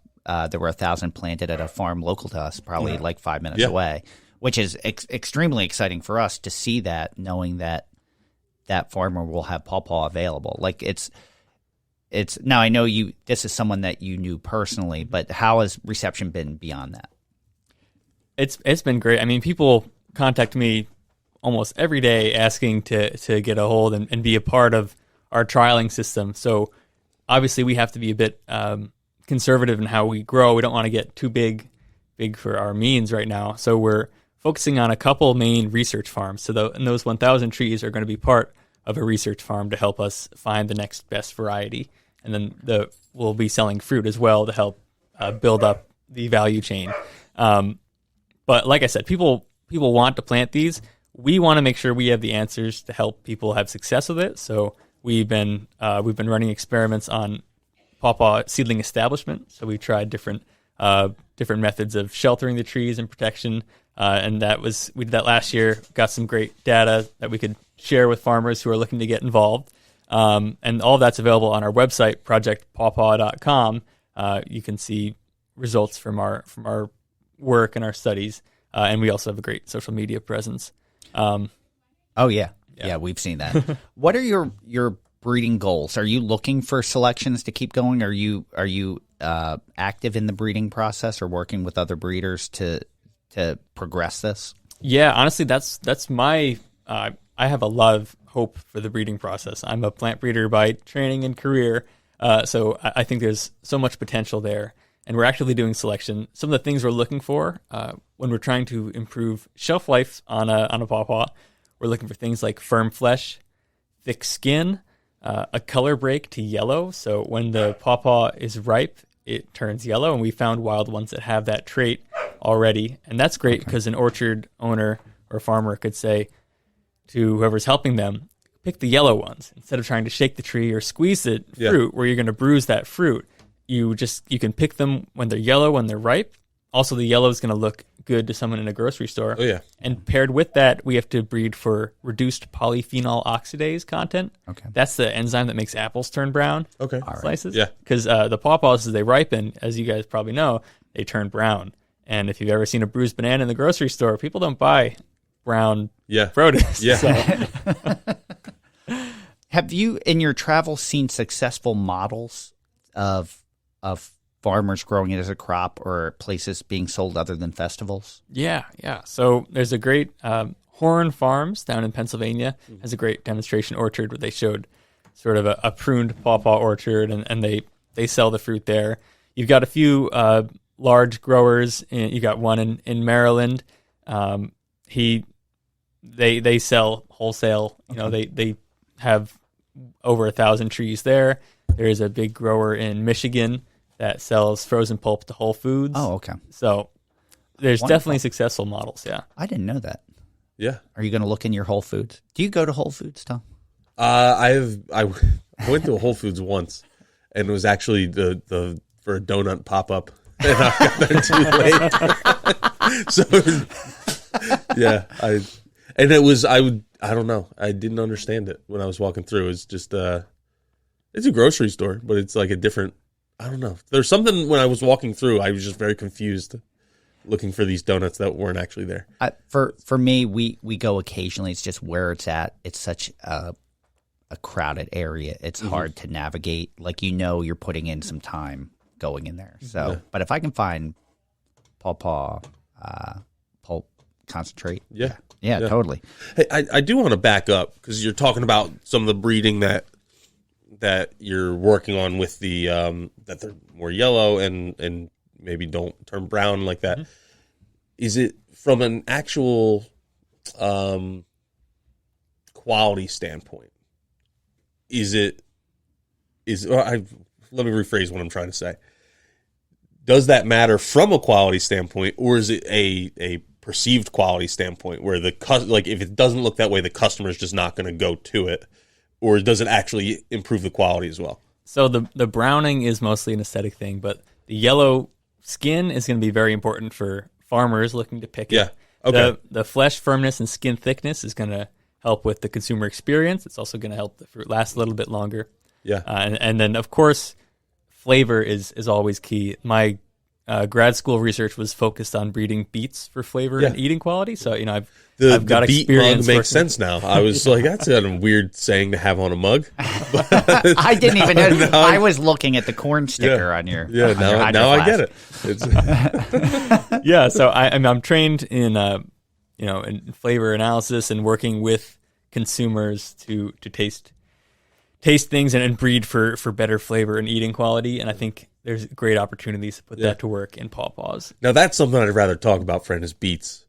there were 1,000 planted at a farm local to us, probably like 5 minutes away, which is extremely exciting for us to see that, knowing that farmer will have pawpaw available. Like it's now I know this is someone that you knew personally, but how has reception been beyond that? It's been great. I mean, people contact me almost every day asking to get a hold and be a part of our trialing system. So obviously we have to be a bit conservative in how we grow. We don't want to get too big for our means right now. So we're focusing on a couple main research farms. So and those 1,000 trees are going to be part of a research farm to help us find the next best variety. And then we'll be selling fruit as well to help build up the value chain. But like I said, people want to plant these. We want to make sure we have the answers to help people have success with it. So we've been running experiments on pawpaw seedling establishment. So we tried different methods of sheltering the trees and protection. And we did that last year. Got some great data that we could share with farmers who are looking to get involved. And all of that's available on our website, projectpawpaw.com. You can see results from our work and our studies. And we also have a great social media presence. Yeah, we've seen that. What are your breeding goals? Are you looking for selections to keep going? Are you active in the breeding process or working with other breeders to progress this? Yeah, honestly, that's my. I have a lot of hope for the breeding process. I'm a plant breeder by training and career, so I think there's so much potential there. And we're actively doing selection. Some of the things we're looking for when we're trying to improve shelf life on a pawpaw, we're looking for things like firm flesh, thick skin, a color break to yellow. So when the pawpaw is ripe, it turns yellow, and we found wild ones that have that trait already. And that's great because an orchard owner or farmer could say to whoever's helping them, pick the yellow ones instead of trying to shake the tree or squeeze the fruit where you're going to bruise that fruit. You can pick them when they're yellow, when they're ripe, also the yellow is going to look good to someone in a grocery store. Oh, yeah. And paired with that, we have to breed for reduced polyphenol oxidase content. Okay. That's the enzyme that makes apples turn brown. Okay. Slices. Yeah. Because the pawpaws, as they ripen, as you guys probably know, they turn brown. And if you've ever seen a bruised banana in the grocery store, people don't buy brown produce. Yeah. So. Have you, in your travels, seen successful models of farmers growing it as a crop or places being sold other than festivals? Yeah. So there's a great Horn Farms down in Pennsylvania has a great demonstration orchard where they showed sort of a pruned pawpaw orchard, and they sell the fruit there. You've got a few large growers. You got one in Maryland. They sell wholesale. You know, they have over 1,000 trees there. There is a big grower in Michigan that sells frozen pulp to Whole Foods. Oh, okay. So there's Wonderful. definitely successful models, yeah. I didn't know that. Yeah. Are you going to look in your Whole Foods? Do you go to Whole Foods, Tom? I went to a Whole Foods once, and it was actually the for a donut pop up, and I got there too late. So yeah, I don't know. I didn't understand it when I was walking through. It's just it's a grocery store, but it's like a different. I don't know. There's something when I was walking through, I was just very confused, looking for these donuts that weren't actually there. For me, we go occasionally. It's just where it's at. It's such a crowded area. It's hard to navigate. Like, you're putting in some time going in there. So, but if I can find Pawpaw pulp concentrate, yeah, totally. Hey, I do want to back up because you're talking about some of the breeding that you're working on with the that they're more yellow and maybe don't turn brown like that. Mm-hmm. Is it from an actual quality standpoint? Let me rephrase what I'm trying to say. Does that matter from a quality standpoint, or is it a perceived quality standpoint where if it doesn't look that way, the customer is just not going to go to it? Or does it actually improve the quality as well? So the browning is mostly an aesthetic thing, but the yellow skin is going to be very important for farmers looking to pick it. Yeah. Okay. The flesh firmness and skin thickness is going to help with the consumer experience. It's also going to help the fruit last a little bit longer. Yeah. And then, of course, flavor is always key. My grad school research was focused on breeding beets for flavor and eating quality. So, I've got the beet experience. Mug makes sense now. I was like, that's a weird saying to have on a mug. I didn't even know. I was looking at the corn sticker on your. Yeah, now I get it. It's yeah, so I'm trained in in flavor analysis and working with consumers to taste things and breed for better flavor and eating quality. And I think there's great opportunities to put that to work in pawpaws. Now that's something I'd rather talk about, Fran, is beets.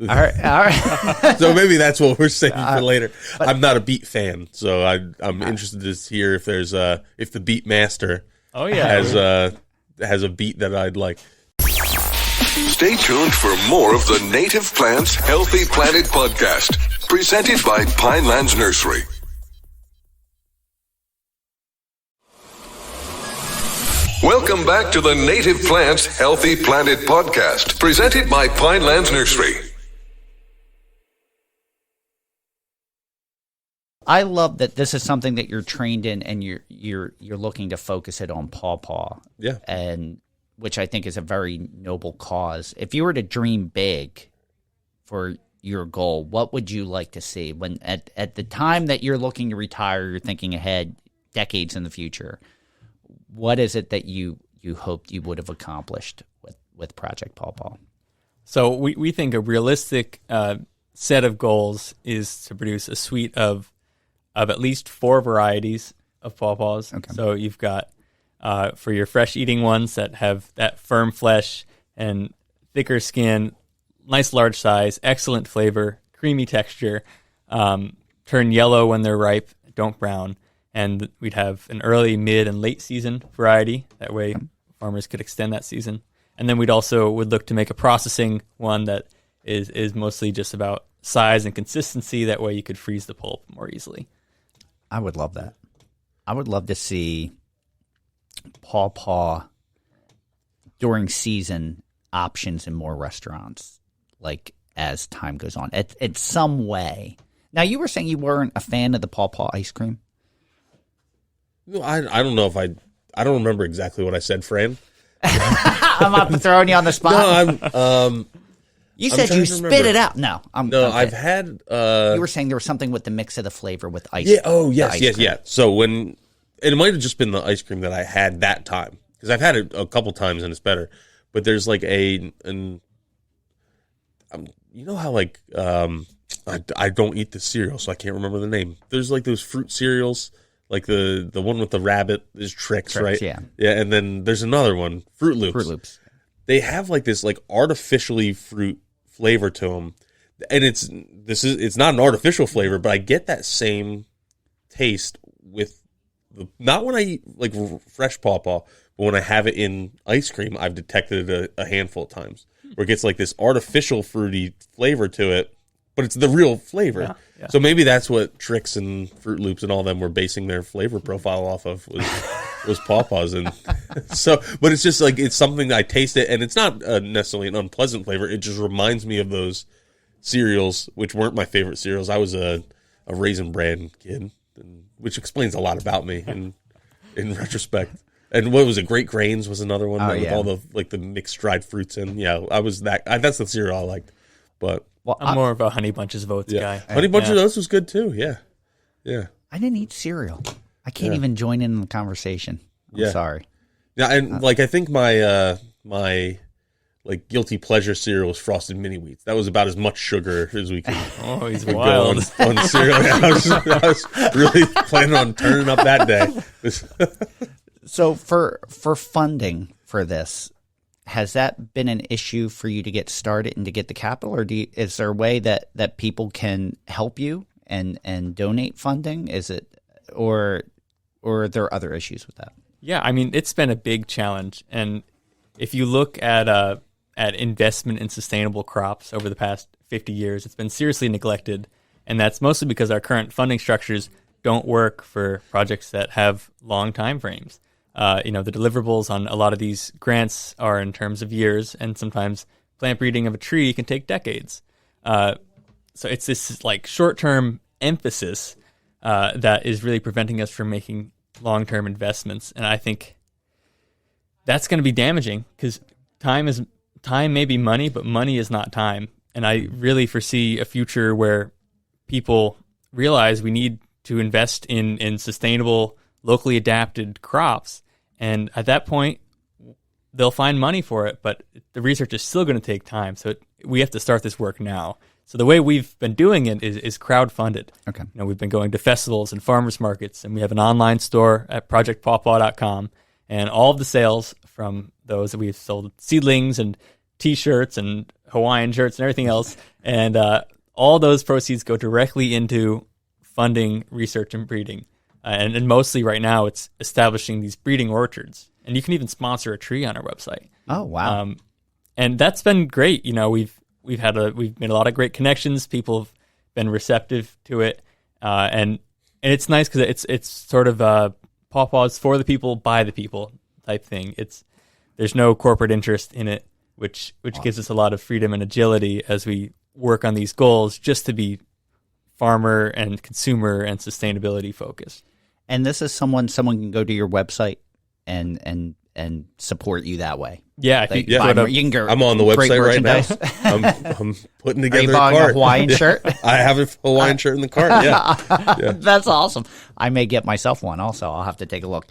All right. So maybe that's what we're saving for later. I'm not a beet fan, so I'm interested to hear if there's if the beet master has a beet that I'd like. Stay tuned for more of the Native Plants Healthy Planet podcast, presented by Pinelands Nursery. Welcome back to the Native Plants Healthy Planet podcast, presented by Pinelands Nursery. I love that this is something that you're trained in, and you're looking to focus it on Pawpaw. Yeah, and which I think is a very noble cause. If you were to dream big for your goal, what would you like to see when at the time that you're looking to retire? You're thinking ahead, decades in the future. What is it that you hoped you would have accomplished with Project Pawpaw? So we think a realistic set of goals is to produce a suite of at least 4 varieties of pawpaws. Okay. So you've got for your fresh eating ones that have that firm flesh and thicker skin, nice large size, excellent flavor, creamy texture, turn yellow when they're ripe, don't brown. And we'd have an early, mid, and late season variety. That way farmers could extend that season. And then we'd look to make a processing one that is mostly just about size and consistency. That way you could freeze the pulp more easily. I would love that. I would love to see Pawpaw during season. options in more restaurants, like as time goes on, in some way. Now, you were saying you weren't a fan of the Pawpaw ice cream. No, I don't know if I don't remember exactly what I said, Fran. I'm not throwing you on the spot. No, you said you spit it out. No, I've had. You were saying there was something with the mix of the flavor with ice. Yeah. Oh, yes. Yeah. So it might have just been the ice cream that I had that time, because I've had it a couple times and it's better. But there's like you know how like I don't eat the cereal, so I can't remember the name. There's like those fruit cereals, like the one with the rabbit is Trix, right? Yeah. Yeah, and then there's another one, Fruit Loops. Fruit Loops. They have like this like artificially fruit flavor to them, and it's not an artificial flavor, but I get that same taste with not when I eat like fresh Pawpaw, but when I have it in ice cream. I've detected it a handful of times where it gets like this artificial fruity flavor to it, but it's the real flavor. Yeah. So maybe that's what Trix and Fruit Loops and all them were basing their flavor profile off of, was Pawpaws. And so, but it's just like, it's something that I taste it, and it's not necessarily an unpleasant flavor. It just reminds me of those cereals, which weren't my favorite cereals. I was a Raisin Bran kid, which explains a lot about me in retrospect. And what was it? Great Grains was another one with all the like the mixed dried fruits in. Yeah, I was that. That's the cereal I liked. But I'm more of a Honey Bunches of Oats guy. Honey Bunches of Oats was good too. Yeah. I didn't eat cereal. I can't even join in the conversation. I'm sorry. Yeah, and like I think my like guilty pleasure cereal was Frosted Mini Wheats. That was about as much sugar as we could. Oh, he's wild. On cereal. I was really planning on turning up that day. So for funding for this, has that been an issue for you to get started and to get the capital, or is there a way that people can help you and donate funding? Is it or are there other issues with that? Yeah, I mean, it's been a big challenge, and if you look at investment in sustainable crops over the past 50 years, it's been seriously neglected, and that's mostly because our current funding structures don't work for projects that have long time frames. The deliverables on a lot of these grants are in terms of years, and sometimes plant breeding of a tree can take decades. So it's this like short-term emphasis that is really preventing us from making long-term investments, and I think that's going to be damaging, because time may be money, but money is not time. And I really foresee a future where people realize we need to invest in sustainable, locally adapted crops. And at that point, they'll find money for it, but the research is still going to take time. So we have to start this work now. So the way we've been doing it is crowdfunded. Okay. We've been going to festivals and farmers markets, and we have an online store at projectpawpaw.com. And all of the sales from those that we've sold seedlings and T-shirts and Hawaiian shirts and everything else, and all those proceeds go directly into funding research and breeding. And mostly right now, it's establishing these breeding orchards. And you can even sponsor a tree on our website. Oh, wow. And that's been great. We've made a lot of great connections. People have been receptive to it. And it's nice because it's sort of Pawpaws for the people, by the people type thing. There's no corporate interest in it, which gives us a lot of freedom and agility as we work on these goals, just to be farmer and consumer and sustainability focused. And this is someone can go to your website and support you that way. Yeah, you can go. I'm on the website right now. I'm putting together Are you buying a Hawaiian shirt? I have a Hawaiian shirt in the cart. Yeah. That's awesome. I may get myself one also. I'll have to take a look.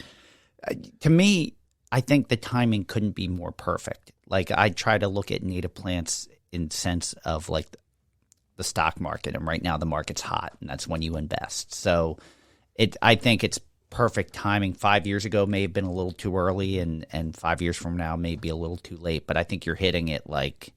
To me, I think the timing couldn't be more perfect. Like, I try to look at native plants in sense of like the stock market, and right now the market's hot, and that's when you invest. So I think it's perfect timing. 5 years ago may have been a little too early, and 5 years from now may be a little too late, but I think you're hitting it like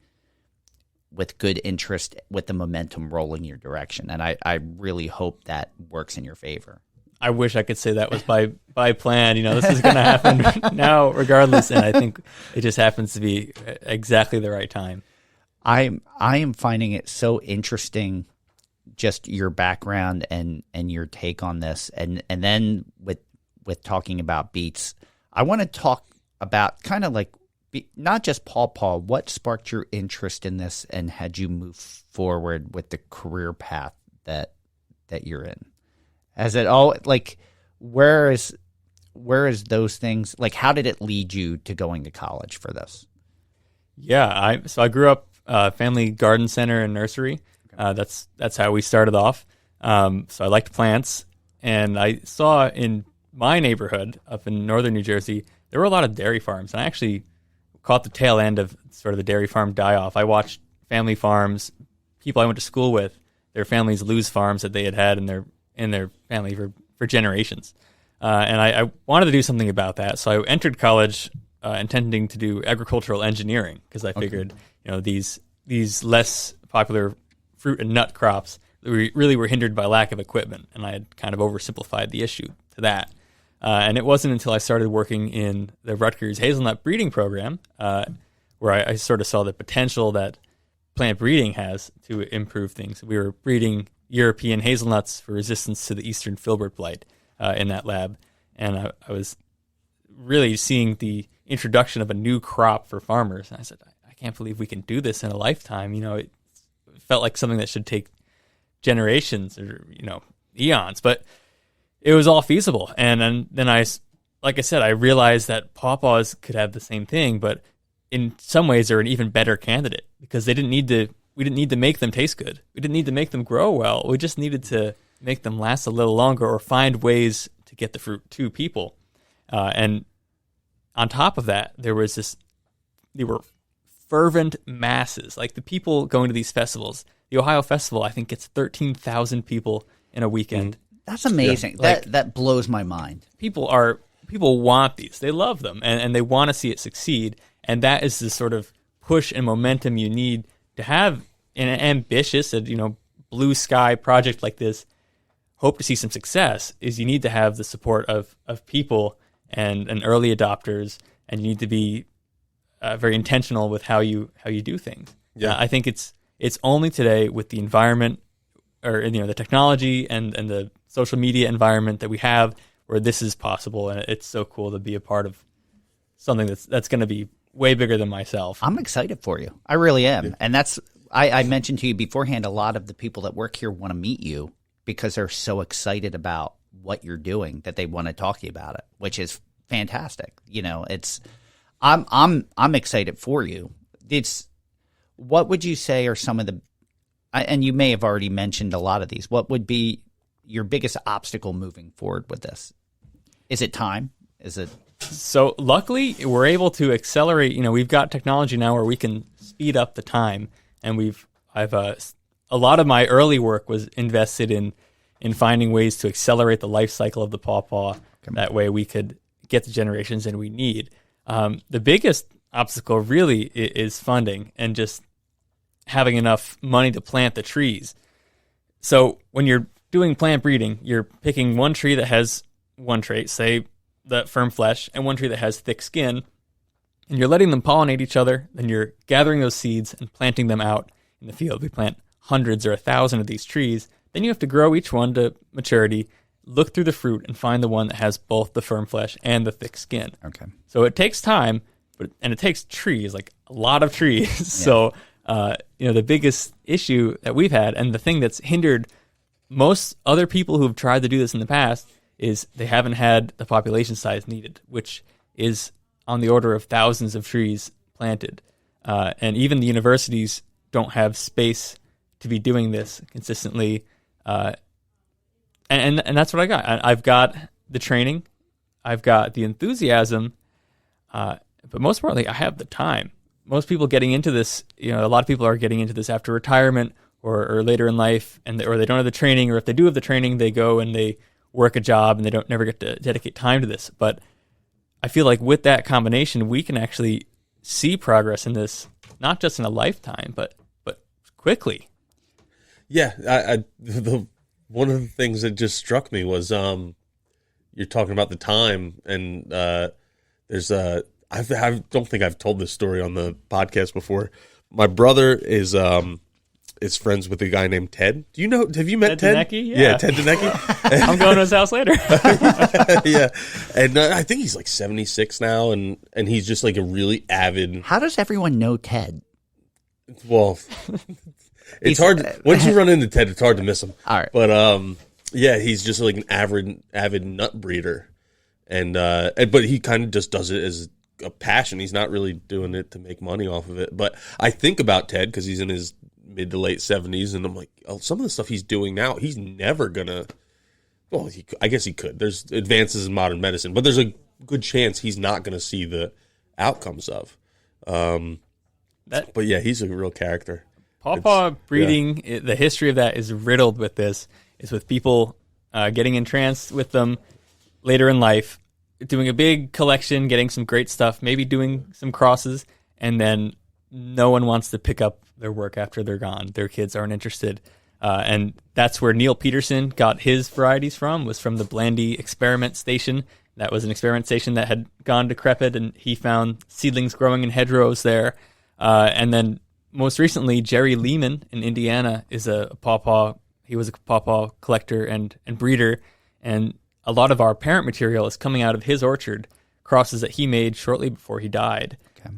with good interest, with the momentum rolling your direction, and I really hope that works in your favor. I wish I could say that was by plan. This is going to happen now regardless, and I think it just happens to be exactly the right time. I am finding it so interesting, just your background and your take on this, and then with talking about beets, I want to talk about kind of like not just Pawpaw, what sparked your interest in this and had you move forward with the career path that you're in? Has it all, like, where is those things, like, how did it lead you to going to college for this? Yeah, I grew up family garden center and nursery. That's how we started off. So I liked plants, and I saw in my neighborhood up in northern New Jersey, there were a lot of dairy farms, and I actually caught the tail end of sort of the dairy farm die-off. I watched family farms, people I went to school with, their families lose farms that they had in their family for generations. And I wanted to do something about that, so I entered college intending to do agricultural engineering because I figured, these less popular fruit and nut crops really were hindered by lack of equipment, and I had kind of oversimplified the issue to that. And it wasn't until I started working in the Rutgers hazelnut breeding program where I sort of saw the potential that plant breeding has to improve things. We were breeding European hazelnuts for resistance to the eastern filbert blight in that lab, and I was really seeing the introduction of a new crop for farmers. And I said, I can't believe we can do this in a lifetime. It felt like something that should take generations or eons, but it was all feasible. And then like I said, I realized that pawpaws could have the same thing, but in some ways they're an even better candidate because we didn't need to make them taste good. We didn't need to make them grow well. We just needed to make them last a little longer or find ways to get the fruit to people. And on top of that, there were fervent masses, like the people going to these festivals. The Ohio Festival, I think, gets 13,000 people in a weekend. That's amazing. Yeah. That blows my mind. People want these. They love them, and they want to see it succeed. And that is the sort of push and momentum you need to have an ambitious, blue sky project like this. Hope to see some success is you need to have the support of people and early adopters, and you need to be very intentional with how you do things. Yeah, I think it's only today with the environment or the technology and the social media environment that we have where this is possible, and it's so cool to be a part of something that's going to be way bigger than myself. I'm excited for you. I really am. Yeah. And that's I mentioned to you beforehand, a lot of the people that work here want to meet you because they're so excited about what you're doing that they want to talk to you about it, which is fantastic. I'm excited for you. What would you say are some of the, and you may have already mentioned a lot of these, what would be your biggest obstacle moving forward with this? Is it time? Is it? So luckily we're able to accelerate, we've got technology now where we can speed up the time, and I've a lot of my early work was invested in finding ways to accelerate the life cycle of the pawpaw. That way we could get the generations that we need. The biggest obstacle really is funding and just having enough money to plant the trees. So when you're doing plant breeding, you're picking one tree that has one trait, say the firm flesh, and one tree that has thick skin, and you're letting them pollinate each other. Then you're gathering those seeds and planting them out in the field. We plant hundreds or 1,000 of these trees. Then you have to grow each one to maturity, look through the fruit, and find the one that has both the firm flesh and the thick skin. Okay. So it takes time, and it takes trees, like a lot of trees. Yeah. So, the biggest issue that we've had, and the thing that's hindered most other people who've tried to do this in the past, is they haven't had the population size needed, which is on the order of thousands of trees planted. And even the universities don't have space to be doing this consistently. And that's what I got. I've got the training, I've got the enthusiasm, but most importantly, I have the time. Most people getting into this, a lot of people are getting into this after retirement or later in life, or they don't have the training, or if they do have the training, they go and they work a job and they don't never get to dedicate time to this. But I feel like with that combination, we can actually see progress in this, not just in a lifetime, but quickly. Yeah, one of the things that just struck me was you're talking about the time, and there's I don't think I've told this story on the podcast before. My brother is is friends with a guy named Ted. Do you know? Have you met Ted Ted? Denecki? Yeah. Ted Denecki. I'm going to his house later. Yeah, and I think he's like 76 now, and he's just like a really avid. How does everyone know Ted? Well, it's hard once you run into Ted. It's hard to miss him. All right, but yeah, he's just like an avid nut breeder, and but he kind of just does it as a passion. He's not really doing it to make money off of it. But I think about Ted because he's in his mid to late 70s, and I'm like, oh, some of the stuff he's doing now, he's never gonna. Well, I guess he could. There's advances in modern medicine, but there's a good chance he's not going to see the outcomes of. But yeah, he's a real character. Pawpaw breeding, the history of that is riddled with this. It's with people getting entranced with them later in life, doing a big collection, getting some great stuff, maybe doing some crosses, and then no one wants to pick up their work after they're gone. Their kids aren't interested. And that's where Neil Peterson got his varieties from, was from the Blandy experiment station. That was an experiment station that had gone decrepit, and he found seedlings growing in hedgerows there. And then most recently, Jerry Lehman in Indiana is a pawpaw. He was a pawpaw collector and breeder, and a lot of our parent material is coming out of his orchard, crosses that he made shortly before he died. Okay.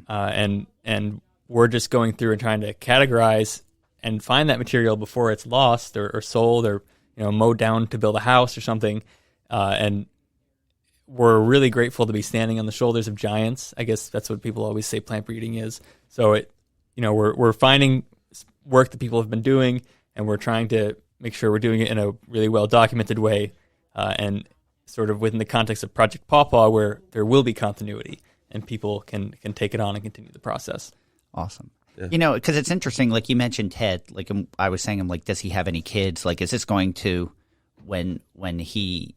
And we're just going through and trying to categorize and find that material before it's lost or sold or mowed down to build a house or something. And we're really grateful to be standing on the shoulders of giants. I guess that's what people always say plant breeding is. So we're finding work that people have been doing, and we're trying to make sure we're doing it in a really well documented way, and sort of within the context of Project Pawpaw, where there will be continuity and people can take it on and continue the process. Awesome. Yeah. Because it's interesting, like you mentioned Ted, like I was saying, does he have any kids? Like, is this going to, when he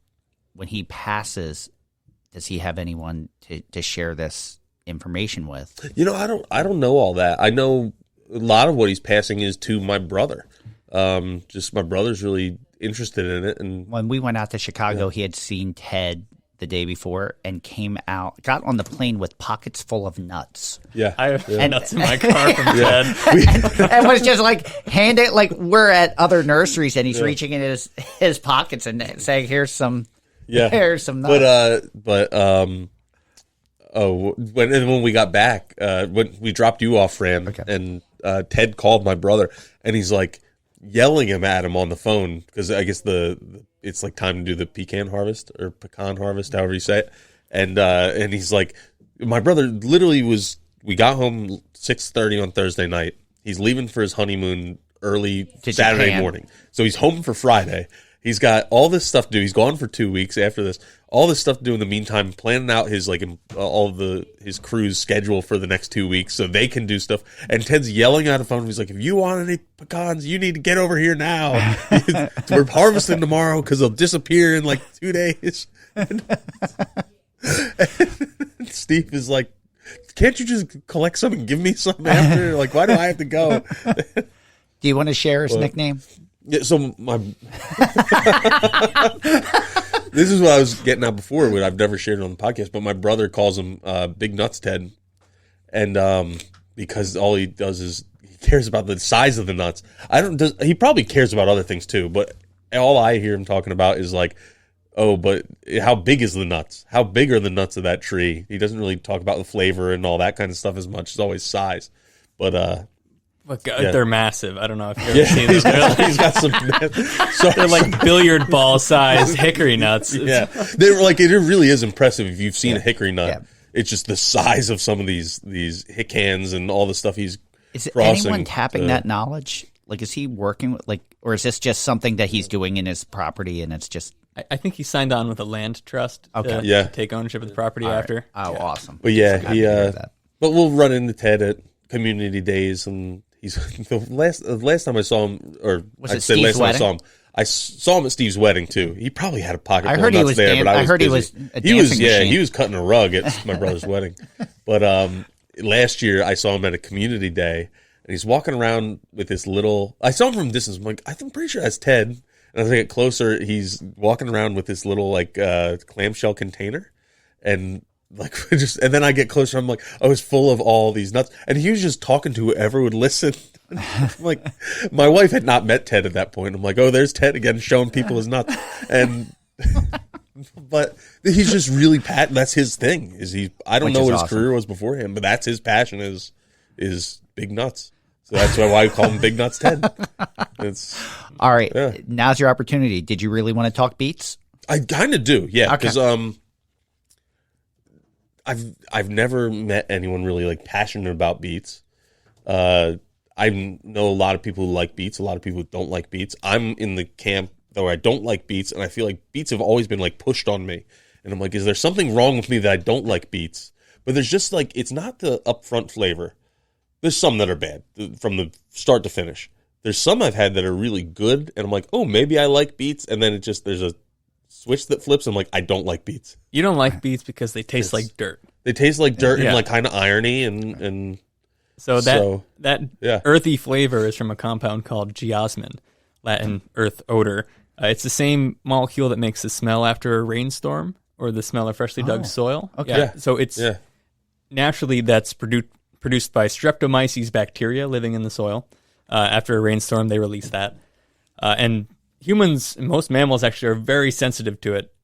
passes, does he have anyone to share this information with? I don't know all that. I know a lot of what he's passing is to my brother. Just my brother's really interested in it. And when we went out to Chicago, he had seen Ted the day before and got on the plane with pockets full of nuts. Yeah. I have nuts in my car from Ted. And was just hand it, we're at other nurseries, and he's reaching in his pockets and saying, here's some nuts. When we got back, when we dropped you off, Fran, and Ted called my brother, and he's like yelling at him on the phone because I guess it's like time to do the pecan harvest or pecan harvest, however you say it, and he's like, my brother literally we got home 6:30 on Thursday night. He's leaving for his honeymoon early Saturday morning, so he's home for Friday. He's got all this stuff to do. He's gone for 2 weeks after this. All this stuff to do in the meantime, planning out his his crew's schedule for the next 2 weeks so they can do stuff. And Ted's yelling out of the phone. He's like, if you want any pecans, you need to get over here now. We're harvesting tomorrow because they'll disappear in 2 days. And Steve is like, can't you just collect some and give me some after? Why do I have to go? Do you want to share his nickname? Yeah, so this is what I was getting at before, what I've never shared it on the podcast, but my brother calls him Big Nuts Ted, and because all he does is he cares about the size of the nuts. He probably cares about other things too, but all I hear him talking about is but how big is the nuts? How big are the nuts of that tree? He doesn't really talk about the flavor and all that kind of stuff as much. It's always size, but they're massive. I don't know if you've ever seen them. He's got some. They're like billiard ball sized hickory nuts. Yeah, it really is impressive if you've seen a hickory nut. Yeah. It's just the size of some of these hickans and all the stuff he's. Is anyone tapping that knowledge? Is he working with or is this just something that he's doing in his property and it's just? I think he signed on with a land trust to take ownership of the property after. Oh, awesome! But but we'll run into Ted at community days and. He's the last time I saw him, or I saw him at Steve's wedding too. He probably had a pocket full of nuts there, but I heard he was a dancing machine. He was cutting a rug at my brother's wedding. But last year I saw him at a community day, and he's walking around with this little. I saw him from a distance. I'm like, I'm pretty sure that's Ted. And as I get closer, he's walking around with this little clamshell container, and like just, and then I get closer. I'm like, oh, it's full of all these nuts, and he was just talking to whoever would listen. I'm like, my wife had not met Ted at that point. I'm like, oh, there's Ted again, showing people his nuts, and but he's just really That's his thing. I don't know what his career was before him, but that's his passion is big nuts. So that's why I call him Big Nuts Ted. All right, now's your opportunity. Did you really want to talk beets? I kind of do, yeah, because Okay. I've never met anyone really like passionate about beets. I know a lot of people who like beets, a lot of people who don't like beets. I'm in the camp though I don't like beets, and I feel like beets have always been like pushed on me. And I'm like, is there something wrong with me that I don't like beets? But there's just like, it's not the upfront flavor. There's some that are bad from the start to finish. There's some I've had that are really good, and I'm like, oh, maybe I like beets, and then there's a switch that flips. I'm like, I don't like beets. You don't like beets because they taste like dirt. They taste like dirt and like kind of irony and so that earthy flavor is from a compound called geosmin, Latin earth odor. It's the same molecule that makes the smell after a rainstorm or the smell of freshly dug soil. Okay. Yeah. So it's naturally that's produced by Streptomyces bacteria living in the soil. After a rainstorm, they release that. And humans, most mammals actually are very sensitive to it.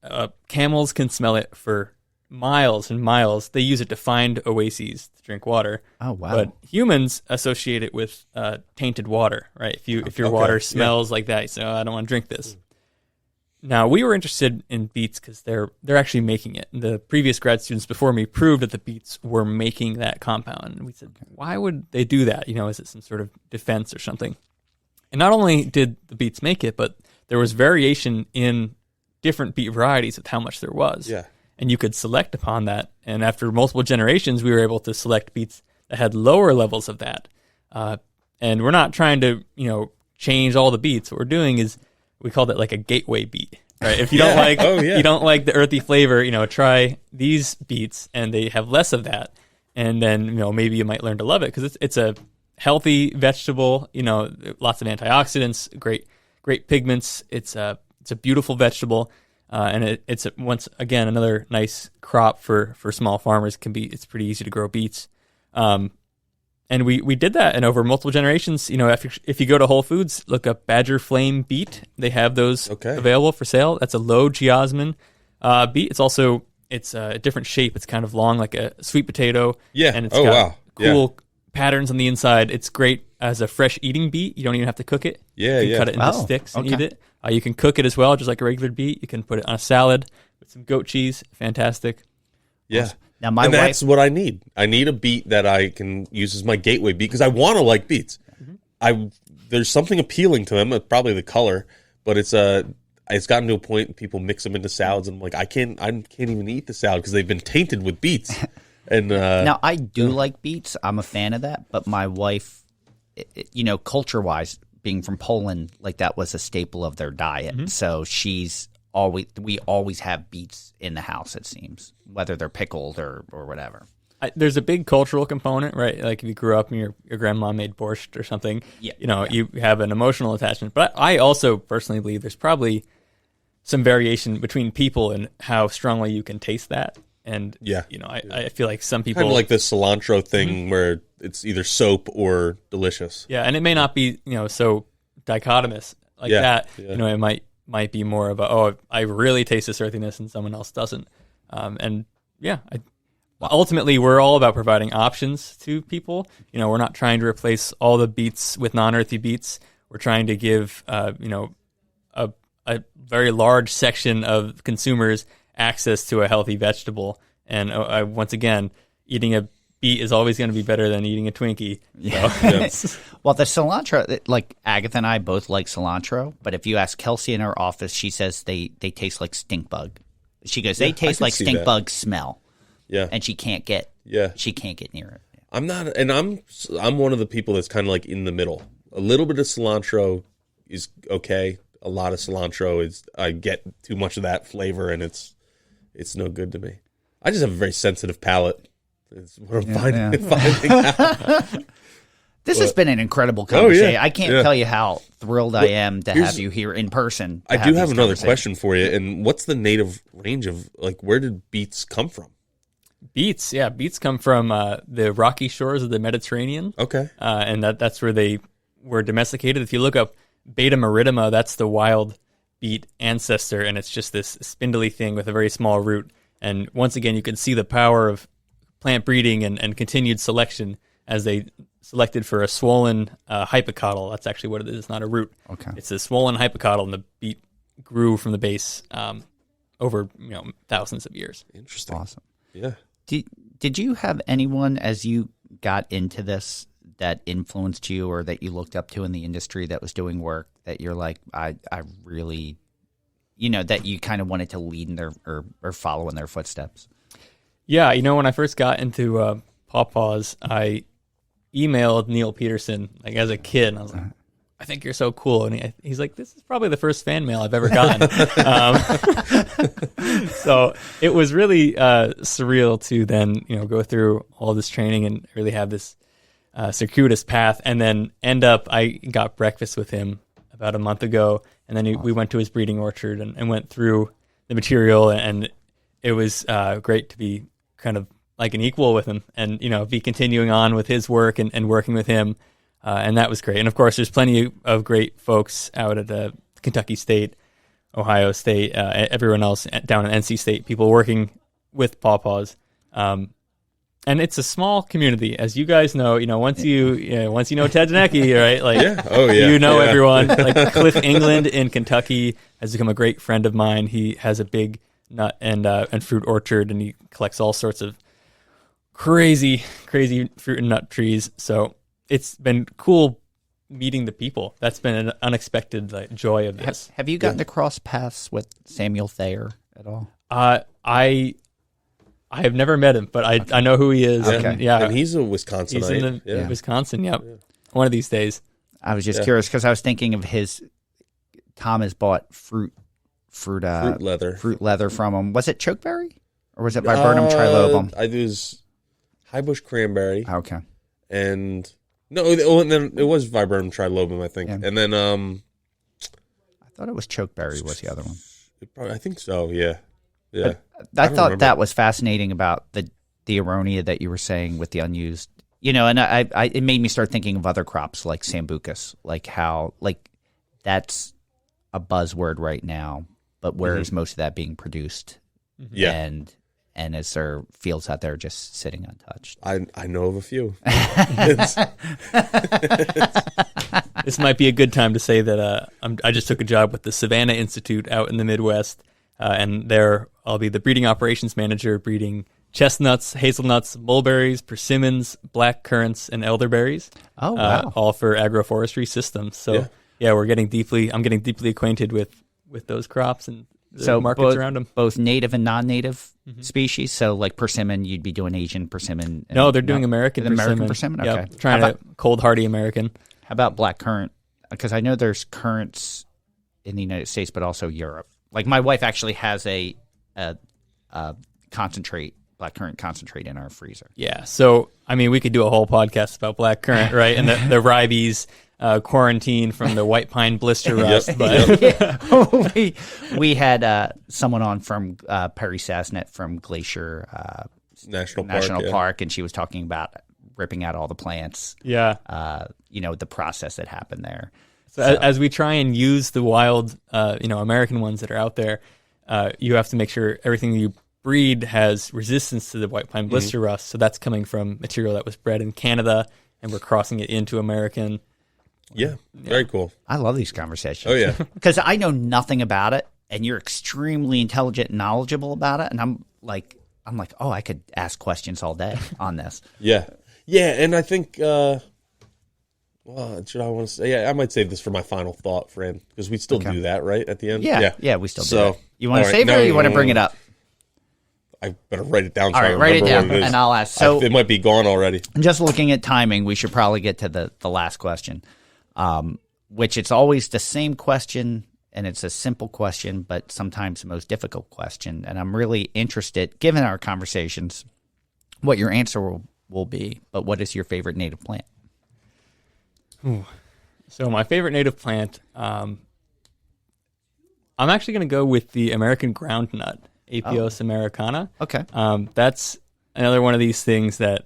Camels can smell it for miles and miles. They use it to find oases to drink water. Oh, wow. But humans associate it with tainted water, right? If your water smells like that, you say, oh, I don't want to drink this. Now, we were interested in beets because they're actually making it. The previous grad students before me proved that the beets were making that compound. And we said, why would they do that? Is it some sort of defense or something? And not only did the beets make it, but there was variation in different beet varieties with how much there was. Yeah. And you could select upon that. And after multiple generations, we were able to select beets that had lower levels of that. And we're not trying to, change all the beets. What we're doing is we called it like a gateway beet, right? If you don't like, you don't like the earthy flavor, try these beets, and they have less of that, and then maybe you might learn to love it because it's a healthy vegetable. Lots of antioxidants, great pigments. It's a beautiful vegetable, and it's once again another nice crop for small farmers. It's pretty easy to grow beets. And we did that, and over multiple generations, if you go to Whole Foods, look up Badger Flame beet. They have those available for sale. That's a low geosmin beet. It's a different shape. It's kind of long, like a sweet potato. Yeah. And it's got cool patterns on the inside. It's great as a fresh eating beet. You don't even have to cook it. Yeah, you can cut it into sticks and eat it. You can cook it as well, just like a regular beet. You can put it on a salad with some goat cheese. Fantastic. Yeah. Awesome. Now that's what I need. I need a beet that I can use as my gateway beet because I want to like beets. Mm-hmm. There's something appealing to them, probably the color, but it's gotten to a point people mix them into salads, and I'm like, I can't even eat the salad because they've been tainted with beets. And now I do like beets. I'm a fan of that, but my wife, culture-wise, being from Poland, like that was a staple of their diet. Mm-hmm. So we always have beets in the house, it seems, whether they're pickled or whatever. There's a big cultural component, right? Like if you grew up and your grandma made borscht or something, you have an emotional attachment. But I also personally believe there's probably some variation between people and how strongly you can taste that. And, I feel like some people... Kind of like the cilantro thing where it's either soap or delicious. Yeah, and it may not be, so dichotomous like that. Yeah. It might be more of I really taste this earthiness and someone else doesn't. Ultimately, we're all about providing options to people. We're not trying to replace all the beets with non-earthy beets. We're trying to give, a very large section of consumers access to a healthy vegetable. And once again, eating a beet is always going to be better than eating a Twinkie. So. Well, the cilantro, like Agatha and I both like cilantro, but if you ask Kelsey in her office, she says they taste like stink bug. She goes, they taste like stink bug smell. Yeah. And she can't get near it. I'm not, and I'm one of the people that's kind of like in the middle. A little bit of cilantro is okay. A lot of cilantro I get too much of that flavor, and it's no good to me. I just have a very sensitive palate. It's what I'm finding out. This has been an incredible conversation. I can't tell you how thrilled I am to have you here in person. I do have another question for you. And what's the native range of, like, where did beets come from? Beets, yeah. Beets come from the rocky shores of the Mediterranean. Okay. And that's where they were domesticated. If you look up Beta meridema, that's the wild beet ancestor, and it's just this spindly thing with a very small root. And once again, you can see the power of plant breeding and continued selection as they selected for a swollen hypocotyl. That's actually what it is. It's not a root. Okay. It's a swollen hypocotyl, and the beet grew from the base over thousands of years. Interesting. Awesome. Yeah. Did you have anyone as you got into this that influenced you or that you looked up to in the industry that was doing work that you're like, I really, that you kind of wanted to lead in their or follow in their footsteps? Yeah, when I first got into Pawpaws, I emailed Neil Peterson like as a kid, and I was like, I think you're so cool. And he's like, this is probably the first fan mail I've ever gotten. So it was really surreal to then, go through all this training and really have this circuitous path, and then I got breakfast with him about a month ago, and then we went to his breeding orchard and went through the material, and it was great to be kind of like an equal with him and, be continuing on with his work and working with him. And that was great. And of course, there's plenty of great folks out at Kentucky State, Ohio State, everyone else down at NC State, people working with Pawpaws. And it's a small community, as you guys know. Once you know Ted Zanecki, right? Like, everyone. Like Cliff England in Kentucky has become a great friend of mine. He has a big nut and fruit orchard, and he collects all sorts of crazy fruit and nut trees. So it's been cool meeting the people. That's been an unexpected joy of this. Have you gotten to cross paths with Samuel Thayer at all? I have never met him, but I know who he is. Okay. And he's a Wisconsinite. He's in Wisconsin, yep. Yeah. One of these days. I was just curious because I was thinking of Tom has bought fruit leather from him. Was it chokeberry or was it viburnum trilobum? It was high bush cranberry. Okay. And and then it was viburnum trilobum, I think. Yeah. And then I thought it was chokeberry was the other one. I think so, yeah. Yeah. I thought remember. That was fascinating about the aronia that you were saying with the unused, and it made me start thinking of other crops like sambucus, like how that's a buzzword right now, but where is most of that being produced? Yeah. And is there fields out there just sitting untouched? I know of a few. This might be a good time to say that I just took a job with the Savannah Institute out in the Midwest, and there I'll be the breeding operations manager, breeding chestnuts, hazelnuts, mulberries, persimmons, black currants, and elderberries. Oh, wow. All for agroforestry systems. So I'm getting deeply acquainted with those crops and the markets around them. Both native and non-native species. So like persimmon, you'd be doing Asian persimmon. No, they're doing American persimmon. American persimmon? Okay. Yep, trying to cold hardy American. How about black currant? Because I know there's currants in the United States, but also Europe. Like my wife actually has a concentrate, black currant concentrate in our freezer. Yeah. So, we could do a whole podcast about black currant, right? And the ribes quarantine from the white pine blister rust. But we had someone on from Perry Sasnet from Glacier National Park, and she was talking about ripping out all the plants. Yeah. The process that happened there. So as we try and use the wild, American ones that are out there, you have to make sure everything you breed has resistance to the white pine blister rust. So that's coming from material that was bred in Canada, and we're crossing it into American. Yeah, very cool. I love these conversations. Oh, yeah. Because I know nothing about it, and you're extremely intelligent and knowledgeable about it, and I'm like, oh, I could ask questions all day on this. Yeah, and I think, should I want to say? Yeah, I might save this for my final thought, Fran, because we still do that, right, at the end? Yeah, we still do that. You want to save it or you want to bring it up? I better write it down. All right, write it down, and I'll ask. So it might be gone already. Just looking at timing, we should probably get to the last question, which it's always the same question, and it's a simple question, but sometimes the most difficult question. And I'm really interested, given our conversations, what your answer will be. But what is your favorite native plant? Ooh. So my favorite native plant, I'm actually going to go with the American groundnut. Apios americana. Okay. That's another one of these things that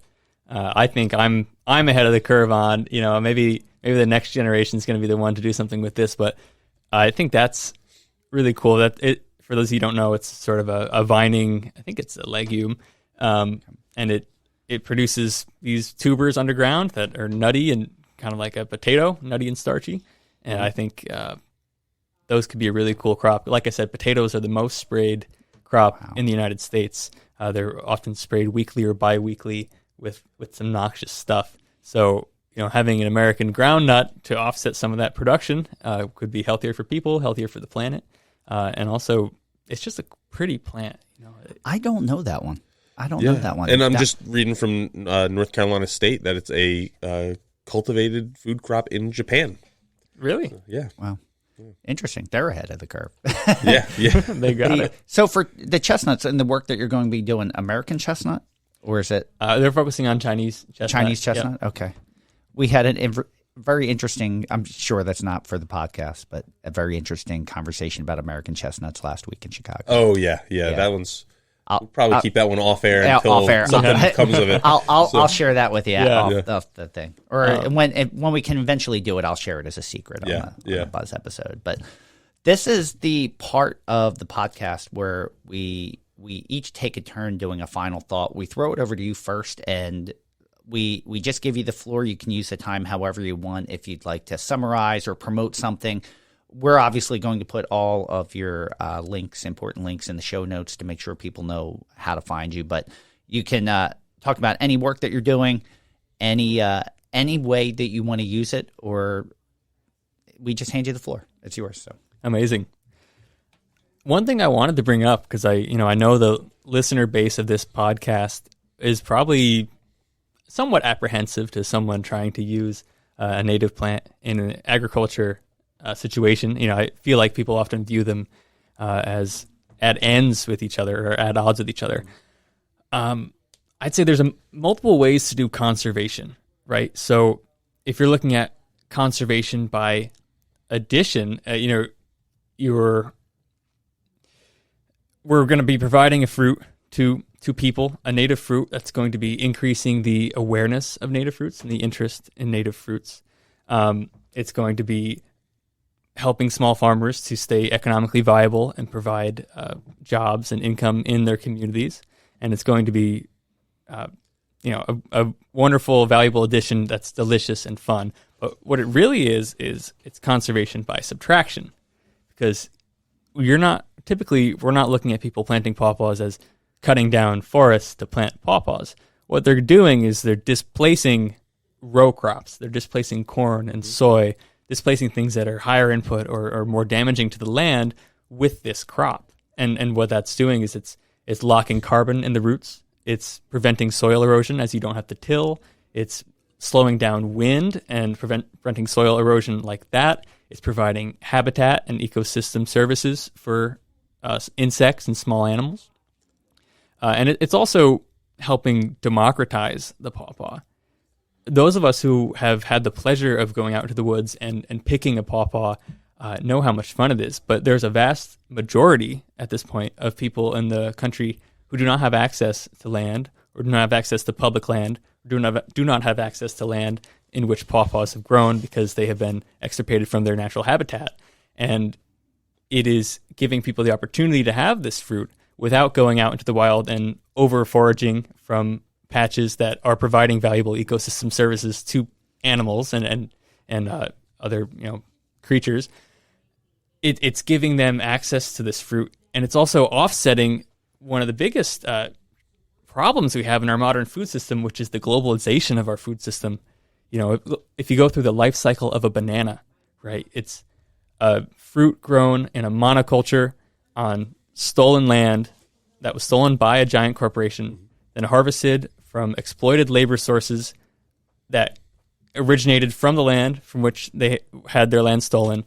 I think I'm ahead of the curve on. Maybe the next generation is going to be the one to do something with this, but I think that's really cool. For those of you who don't know, it's sort of a vining. I think it's a legume, and it produces these tubers underground that are nutty and kind of like a potato, nutty and starchy. And I think those could be a really cool crop. Like I said, potatoes are the most sprayed crop in the United States. They're often sprayed weekly or bi-weekly with some noxious stuff. So, having an American ground nut to offset some of that production could be healthier for people, healthier for the planet. And also, it's just a pretty plant. I don't know that one. Know that one. And I'm just reading from North Carolina State that it's a cultivated food crop in Japan. Really? Yeah. Wow. Interesting. They're ahead of the curve. Yeah. They got it. So for the chestnuts and the work that you're going to be doing, American chestnut? Or is it? They're focusing on Chinese chestnut. Chinese chestnut? Yep. Okay. We had very interesting, I'm sure that's not for the podcast, but a very interesting conversation about American chestnuts last week in Chicago. Oh, yeah. That one's... We'll probably keep that one off air until off-air. something comes of it. I'll share that with you off the thing. Or when we can eventually do it, I'll share it as a secret on the Buzz episode. But this is the part of the podcast where we each take a turn doing a final thought. We throw it over to you first, and we just give you the floor. You can use the time however you want. If you'd like to summarize or promote something, we're obviously going to put all of your important links in the show notes to make sure people know how to find you. But you can talk about any work that you're doing, any way that you want to use it, or we just hand you the floor. It's yours. So amazing. One thing I wanted to bring up, because I know the listener base of this podcast is probably somewhat apprehensive to someone trying to use a native plant in an agriculture situation. I feel like people often view them as at ends with each other or at odds with each other. I'd say there's multiple ways to do conservation, right? So if you're looking at conservation by addition, we're going to be providing a fruit to people, a native fruit that's going to be increasing the awareness of native fruits and the interest in native fruits. It's going to be helping small farmers to stay economically viable and provide jobs and income in their communities. And it's going to be, a wonderful, valuable addition that's delicious and fun. But what it really is it's conservation by subtraction, because we're not looking at people planting pawpaws as cutting down forests to plant pawpaws. What they're doing is they're displacing row crops. They're displacing corn and soy, displacing things that are higher input or more damaging to the land with this crop. And what that's doing is it's locking carbon in the roots. It's preventing soil erosion as you don't have to till. It's slowing down wind and preventing soil erosion like that. It's providing habitat and ecosystem services for insects and small animals. And it's also helping democratize the pawpaw. Those of us who have had the pleasure of going out into the woods and picking a pawpaw know how much fun it is. But there's a vast majority at this point of people in the country who do not have access to land, or do not have access to public land, or do not have access to land in which pawpaws have grown because they have been extirpated from their natural habitat. And it is giving people the opportunity to have this fruit without going out into the wild and over foraging from patches that are providing valuable ecosystem services to animals and other creatures. It's giving them access to this fruit, and it's also offsetting one of the biggest problems we have in our modern food system, which is the globalization of our food system. If you go through the life cycle of a banana, right? It's a fruit grown in a monoculture on stolen land that was stolen by a giant corporation, then harvested from exploited labor sources that originated from the land from which they had their land stolen,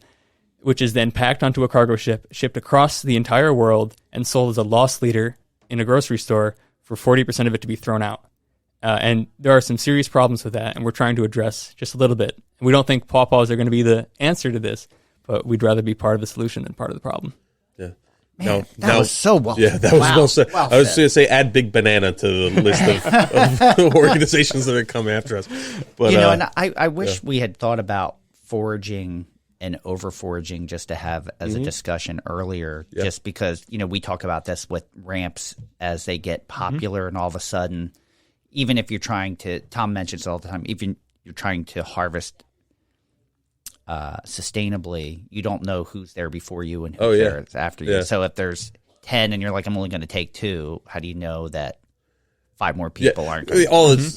which is then packed onto a cargo ship, shipped across the entire world, and sold as a loss leader in a grocery store for 40% of it to be thrown out. And there are some serious problems with that, and we're trying to address just a little bit. And we don't think pawpaws are going to be the answer to this, but we'd rather be part of the solution than part of the problem. Yeah. Man, that was so well. Yeah, that was well said. Well I was said. going to say add Big Banana to the list of organizations that are coming after us. But and I wish we had thought about foraging and over foraging just to have as a discussion earlier, just because, we talk about this with ramps as they get popular and all of a sudden, even if you're trying to, Tom mentions it all the time, even you're trying to harvest sustainably, you don't know who's there before you and who's there after you. Yeah. So if there's 10 and you're like, I'm only going to take 2, how do you know that 5 more people aren't going to?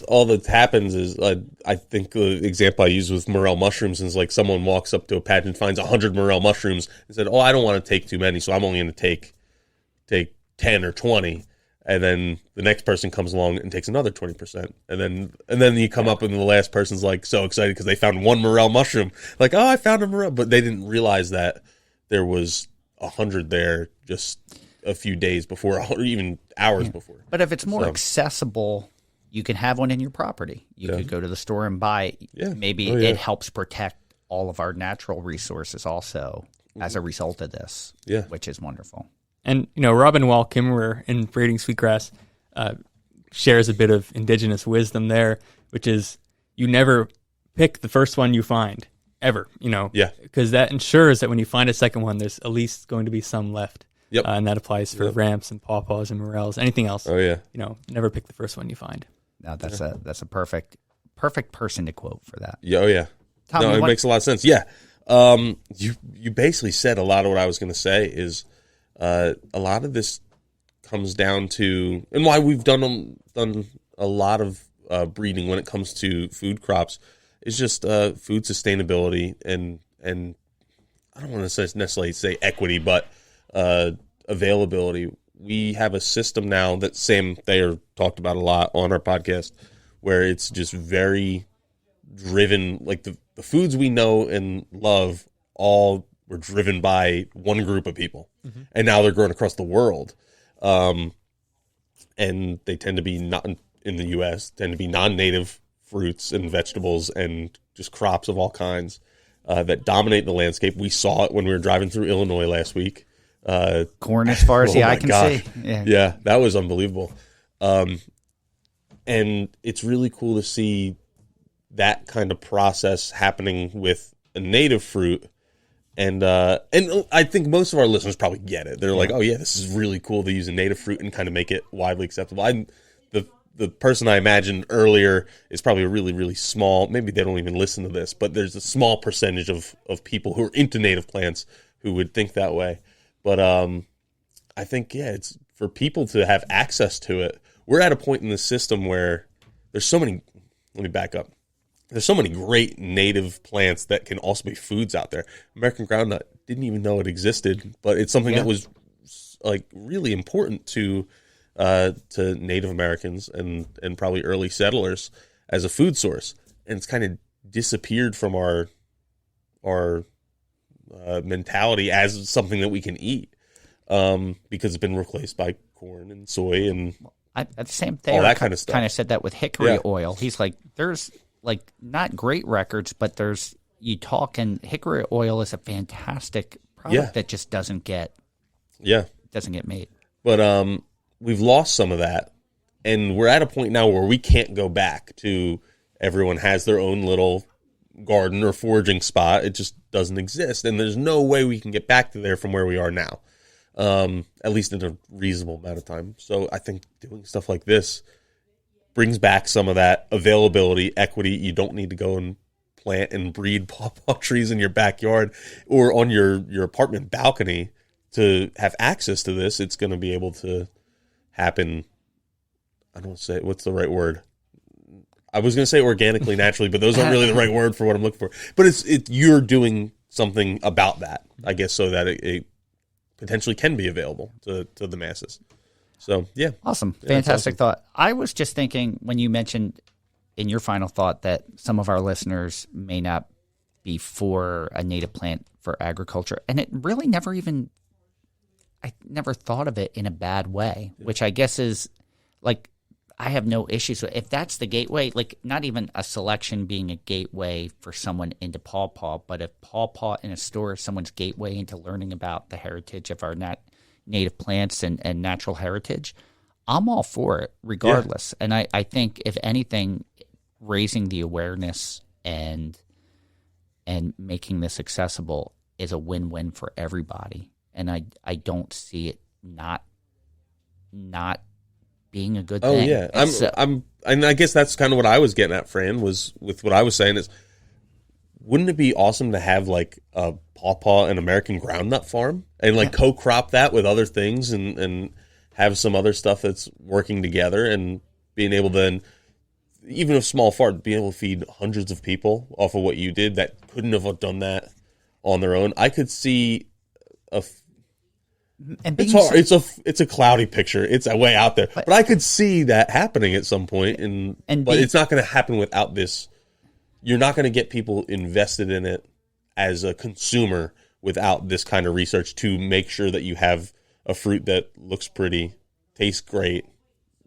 All that happens is, I think the example I use with morel mushrooms is like someone walks up to a patch and finds 100 morel mushrooms and said, I don't want to take too many, so I'm only going to take 10 or 20. And then the next person comes along and takes another 20%. And then you come up and the last person's like so excited because they found one morel mushroom. Like, I found a morel. But they didn't realize that there was 100 there just a few days before, or even hours before. But if it's more accessible, you can have one in your property. You could go to the store and buy. Maybe it helps protect all of our natural resources also as a result of this, which is wonderful. And, Robin Wall Kimmerer in Breeding Sweetgrass shares a bit of indigenous wisdom there, which is you never pick the first one you find, ever, because that ensures that when you find a second one, there's at least going to be some left. Yep. And that applies for ramps and pawpaws and morels, anything else. Oh, yeah. Never pick the first one you find. No, that's a perfect person to quote for that. Yeah, oh, yeah. Tom, it makes a lot of sense. Yeah. You basically said a lot of what I was going to say is a lot of this comes down to, and why we've done a lot of breeding when it comes to food crops, is just food sustainability and I don't want to necessarily say equity, but availability. We have a system now that Sam Thayer talked about a lot on our podcast, where it's just very driven, like the foods we know and love all were driven by one group of people, and now they're grown across the world. And they tend to be not in the U.S., tend to be non-native fruits and vegetables and just crops of all kinds that dominate the landscape. We saw it when we were driving through Illinois last week. Corn as far as the eye can see. Yeah, that was unbelievable. And it's really cool to see that kind of process happening with a native fruit. And I think most of our listeners probably get it. They're like, oh, yeah, this is really cool to use a native fruit and kind of make it widely acceptable. The person I imagined earlier is probably a really, really small, maybe they don't even listen to this, but there's a small percentage of people who are into native plants who would think that way. But I think, it's for people to have access to it. We're at a point in the system where there's so many, let me back up. There's so many great native plants that can also be foods out there. American groundnut, didn't even know it existed, but it's something that was like really important to Native Americans and probably early settlers as a food source. And it's kind of disappeared from our mentality as something that we can eat because it's been replaced by corn and soy and the same thing. All that kind of stuff. Kind of said that with hickory oil. He's like, there's like not great records, but you talk, and hickory oil is a fantastic product that just doesn't get made. But we've lost some of that, and we're at a point now where we can't go back to everyone has their own little garden or foraging spot. It just doesn't exist, and there's no way we can get back to there from where we are now, at least in a reasonable amount of time. So I think doing stuff like this brings back some of that availability, equity. You don't need to go and plant and breed pawpaw trees in your backyard or on your apartment balcony to have access to this. It's going to be able to happen. I don't say, what's the right word? I was going to say organically, naturally, but those aren't really the right word for what I'm looking for. But you're doing something about that, I guess, so that it potentially can be available to the masses. So, yeah. Awesome. Fantastic thought. I was just thinking when you mentioned in your final thought that some of our listeners may not be for a native plant for agriculture. And it really I never thought of it in a bad way, which I guess is like, I have no issues with if that's the gateway, like not even a selection being a gateway for someone into pawpaw, but if pawpaw in a store is someone's gateway into learning about the heritage of our native plants and natural heritage, I'm all for it regardless. And I think, if anything, raising the awareness and making this accessible is a win-win for everybody. And I don't see it not being a good thing. Oh yeah, and I guess that's kind of what I was getting at, Fran, was with what I was saying is, wouldn't it be awesome to have like a Pawpaw and American groundnut farm and like co-crop that with other things and have some other stuff that's working together, and being able to then, even a small farm, being able to feed hundreds of people off of what you did that couldn't have done that on their own. I could see it's hard. It's a cloudy picture. It's a way out there, but I could see that happening at some point, but it's not going to happen without this. You're not going to get people invested in it as a consumer without this kind of research to make sure that you have a fruit that looks pretty, tastes great,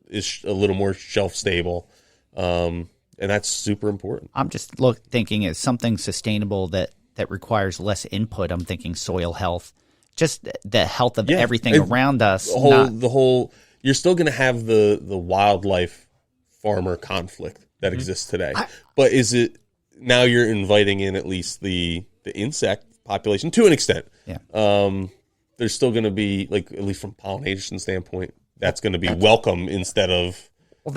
is a little more shelf stable, and that's super important. I'm just thinking it's something sustainable that requires less input. I'm thinking soil health, just the health of everything around us. You're still going to have the wildlife farmer conflict that exists today, but is it now you're inviting in at least the insect population to an extent? Yeah. There's still going to be, like, at least from pollination standpoint, that's going to be welcome instead of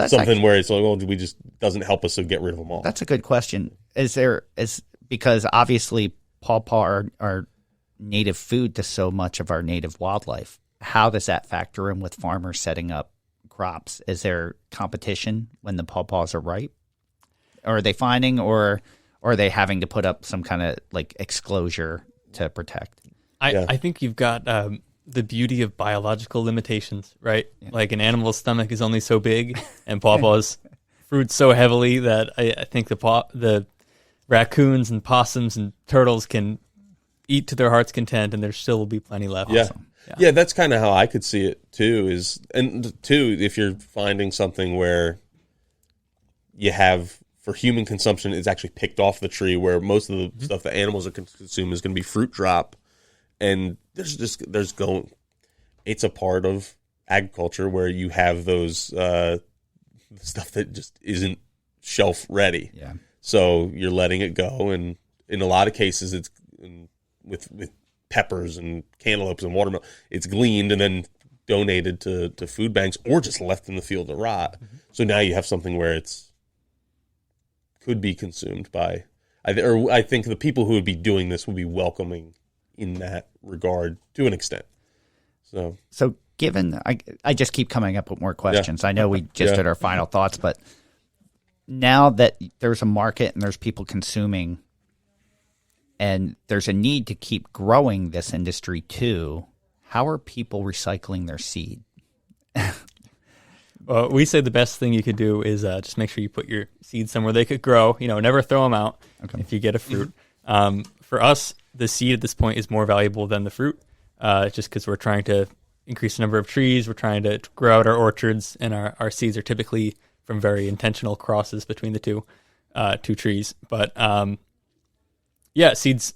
something where it's like, well, we just doesn't help us, so get rid of them all. That's a good question. Because obviously pawpaw are native food to so much of our native wildlife. How does that factor in with farmers setting up crops? Is there competition when the pawpaws are ripe? Or are they finding, or are they having to put up some kind of like exclosure to protect? I think you've got the beauty of biological limitations, right? Yeah. Like an animal's stomach is only so big, and pawpaws fruit so heavily that I think the raccoons and possums and turtles can eat to their heart's content, and there still will be plenty left. Yeah, yeah, that's kind of how I could see it too. If you're finding something where you have, for human consumption, it's actually picked off the tree, where most of the stuff that animals are consume is going to be fruit drop, and it's a part of agriculture where you have those stuff that just isn't shelf ready. Yeah. So you're letting it go, and in a lot of cases, it's with peppers and cantaloupes and watermelon, it's gleaned and then donated to food banks, or just left in the field to rot. Mm-hmm. So now you have something where it's could be consumed by. I think the people who would be doing this would be welcoming in that regard to an extent. So given, I just keep coming up with more questions. I know we just did our final thoughts, but now that there's a market and there's people consuming, and there's a need to keep growing this industry too, how are people recycling their seed? Well, we say the best thing you could do is just make sure you put your seeds somewhere they could grow. Never throw them out if you get a fruit. For us, the seed at this point is more valuable than the fruit, just because we're trying to increase the number of trees. We're trying to grow out our orchards, and our seeds are typically from very intentional crosses between the two trees. But seeds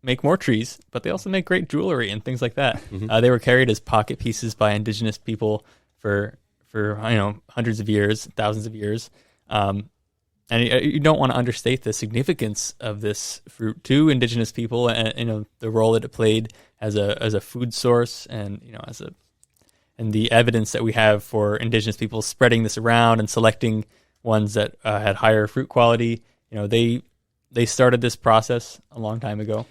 make more trees, but they also make great jewelry and things like that. Mm-hmm. They were carried as pocket pieces by indigenous people for hundreds of years, thousands of years. And you don't want to understate the significance of this fruit to indigenous people, and the role that it played as a food source, and and the evidence that we have for indigenous people spreading this around and selecting ones that had higher fruit quality. They started this process a long time ago.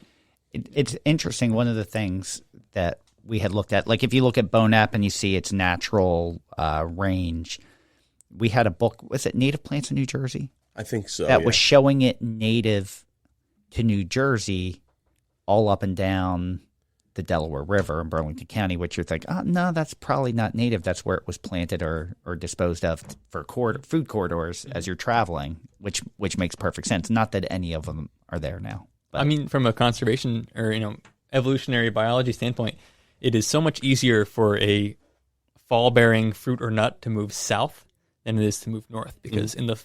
It's interesting. One of the things that we had looked at, like if you look at Bonap and you see its natural range, we had a book, was it Native Plants in New Jersey? I think so. That was showing it native to New Jersey, all up and down the Delaware River in Burlington County, which you're like, oh, no, that's probably not native. That's where it was planted or disposed of for food corridors as you're traveling, which makes perfect sense. Not that any of them are there now. But. I mean, from a conservation or evolutionary biology standpoint, it is so much easier for a fall-bearing fruit or nut to move south than it is to move north, because in the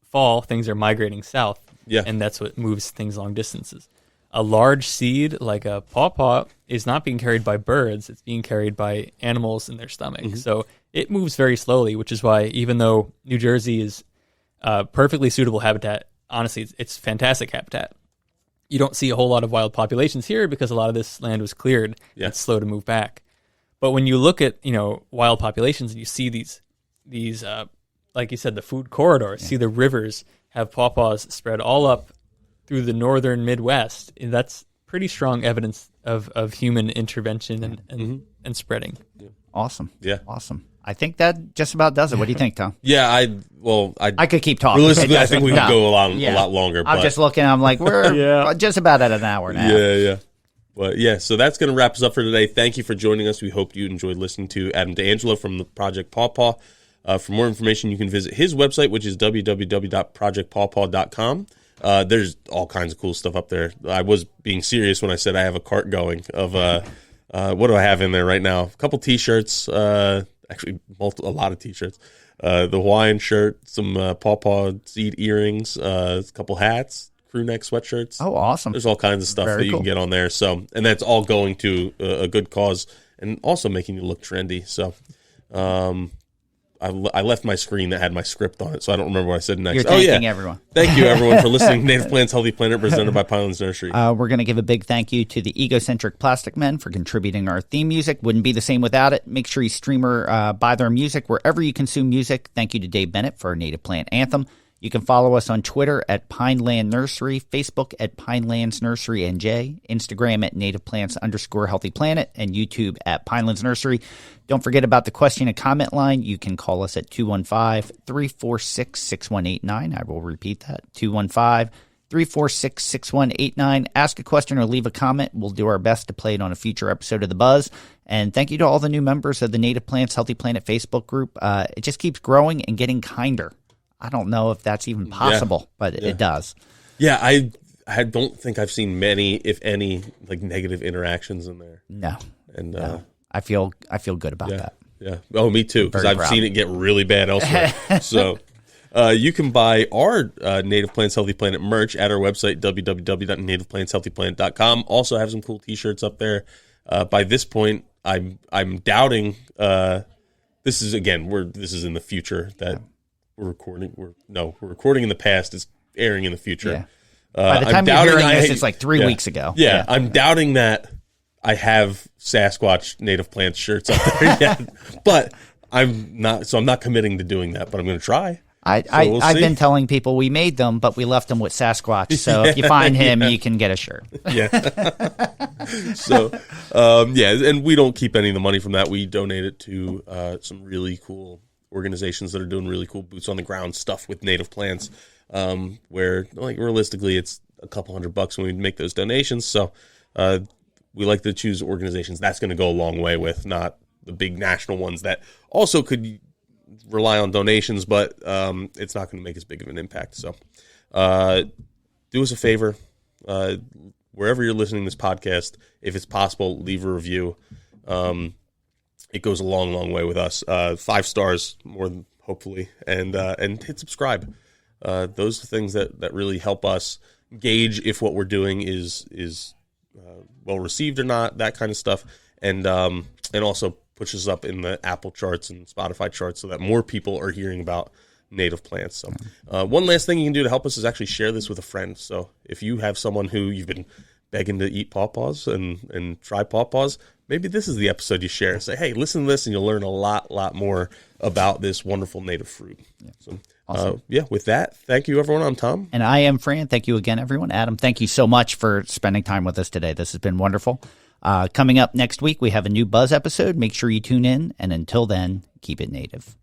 fall, things are migrating south, and that's what moves things long distances. a large seed like a pawpaw is not being carried by birds. It's being carried by animals in their stomach. Mm-hmm. So it moves very slowly, which is why even though New Jersey is perfectly suitable habitat, honestly, it's fantastic habitat. You don't see a whole lot of wild populations here because a lot of this land was cleared. Yeah. It's slow to move back. But when you look at, wild populations and you see these like you said, the food corridors, see the rivers have pawpaws spread all up through the northern Midwest, and that's pretty strong evidence of human intervention and spreading. Awesome. Yeah. Awesome. I think that just about does it. What do you think, Tom? Yeah, I could keep talking. Realistically, I think we could go a lot longer. I'm just looking. I'm like, we're just about at an hour now. Yeah. But yeah, so that's going to wrap us up for today. Thank you for joining us. We hope you enjoyed listening to Adam D'Angelo from the Project Pawpaw. For more information, you can visit his website, which is www.projectpawpaw.com. There's all kinds of cool stuff up there. I was being serious when I said I have a cart going of what do I have in there right now? A couple T-shirts, actually a lot of T-shirts. The Hawaiian shirt, some pawpaw seed earrings, a couple hats, crew neck sweatshirts. Oh, awesome. There's all kinds of stuff Very that you cool. can get on there. So, and that's all going to a good cause and also making you look trendy. So, I left my screen that had my script on it, so I don't remember what I said next. You're thanking everyone. Thank you, everyone, for listening to Native Plants, Healthy Planet, presented by Pinelands Nursery. We're going to give a big thank you to the Egocentric Plastic Men for contributing our theme music. Wouldn't be the same without it. Make sure you stream or buy their music wherever you consume music. Thank you to Dave Bennett for our Native Plant Anthem. You can follow us on Twitter at Pineland Nursery, Facebook at Pinelands Nursery NJ, Instagram at Native Plants _Healthy Planet, and YouTube at Pinelands Nursery. Don't forget about the question and comment line. You can call us at 215-346-6189. I will repeat that, 215-346-6189. Ask a question or leave a comment. We'll do our best to play it on a future episode of The Buzz. And thank you to all the new members of the Native Plants Healthy Planet Facebook group. It just keeps growing and getting kinder. I don't know if that's even possible, but it does. Yeah, I don't think I've seen many, if any, like negative interactions in there. No. And no. I feel good about that. Yeah. Oh, me too, because I've proud. seen it get really bad elsewhere. So you can buy our Native Plants Healthy Planet merch at our website, www.nativeplantshealthyplanet.com. Also have some cool T-shirts up there. By this point, I'm doubting. This is in the future that. We're recording. We're recording in the past. It's airing in the future. Yeah. By the time you're hearing this, it's like 3 weeks ago. Yeah, I'm doubting that I have Sasquatch Native Plants shirts up there yet. But I'm not committing to doing that. But I'm going to try. I've been telling people we made them, but we left them with Sasquatch. So if you find him, you can get a shirt. Yeah. So, and we don't keep any of the money from that. We donate it to some really cool organizations that are doing really cool boots on the ground stuff with native plants, where like realistically it's a couple $100 when we make those donations. So we like to choose organizations that's going to go a long way with, not the big national ones that also could rely on donations, but it's not going to make as big of an impact. So do us a favor, wherever you're listening to this podcast, if it's possible, leave a review. It goes a long, long way with us. 5 stars more than hopefully, and hit subscribe. Those are things that really help us gauge if what we're doing is well received or not. That kind of stuff, and also pushes up in the Apple charts and Spotify charts so that more people are hearing about native plants. So, one last thing you can do to help us is actually share this with a friend. So, if you have someone who you've been begging to eat pawpaws and try pawpaws, maybe this is the episode you share. Say, hey, listen to this, and you'll learn a lot more about this wonderful native fruit. Yeah. So, awesome. With that, thank you, everyone. I'm Tom. And I am Fran. Thank you again, everyone. Adam, thank you so much for spending time with us today. This has been wonderful. Coming up next week, we have a new Buzz episode. Make sure you tune in. And until then, keep it native.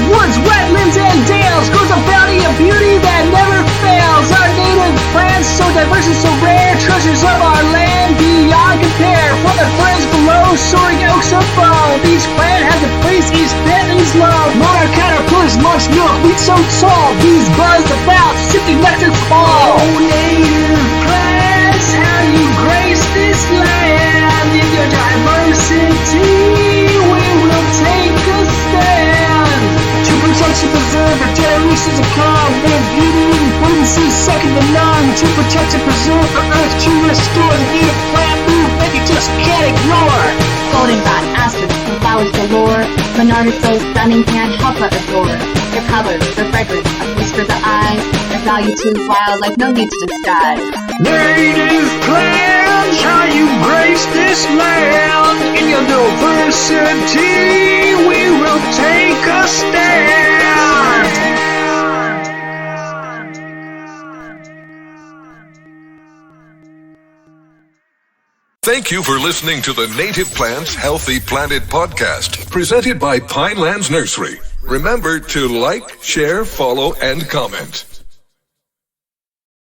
Woods, wetlands, and dales grows a bounty of beauty that never fails. Our native plants, so diverse and so rare, treasures of our land beyond compare. From the ferns below, soaring oaks above, each plant has a place each family's love. Monarch caterpillars munch milk, wheat so tall, bees buzz about, sipping nectar fall. Oh, native plants, how you grace this land in your diversity. to come. Their beauty and potency second to none. To protect and preserve the earth, to restore the native plant food that you just can't ignore. Goldenrod, asters, and flowers galore. Monarda so stunning, can't help but adore. Their colors, their fragrance, a feast for the eyes. Their value to wildlife, no need to disguise. Native plants, how you grace this land. In your diversity, we will take a stand. Thank you for listening to the Native Plants Healthy Planet podcast, presented by Pinelands Nursery. Remember to like, share, follow, and comment.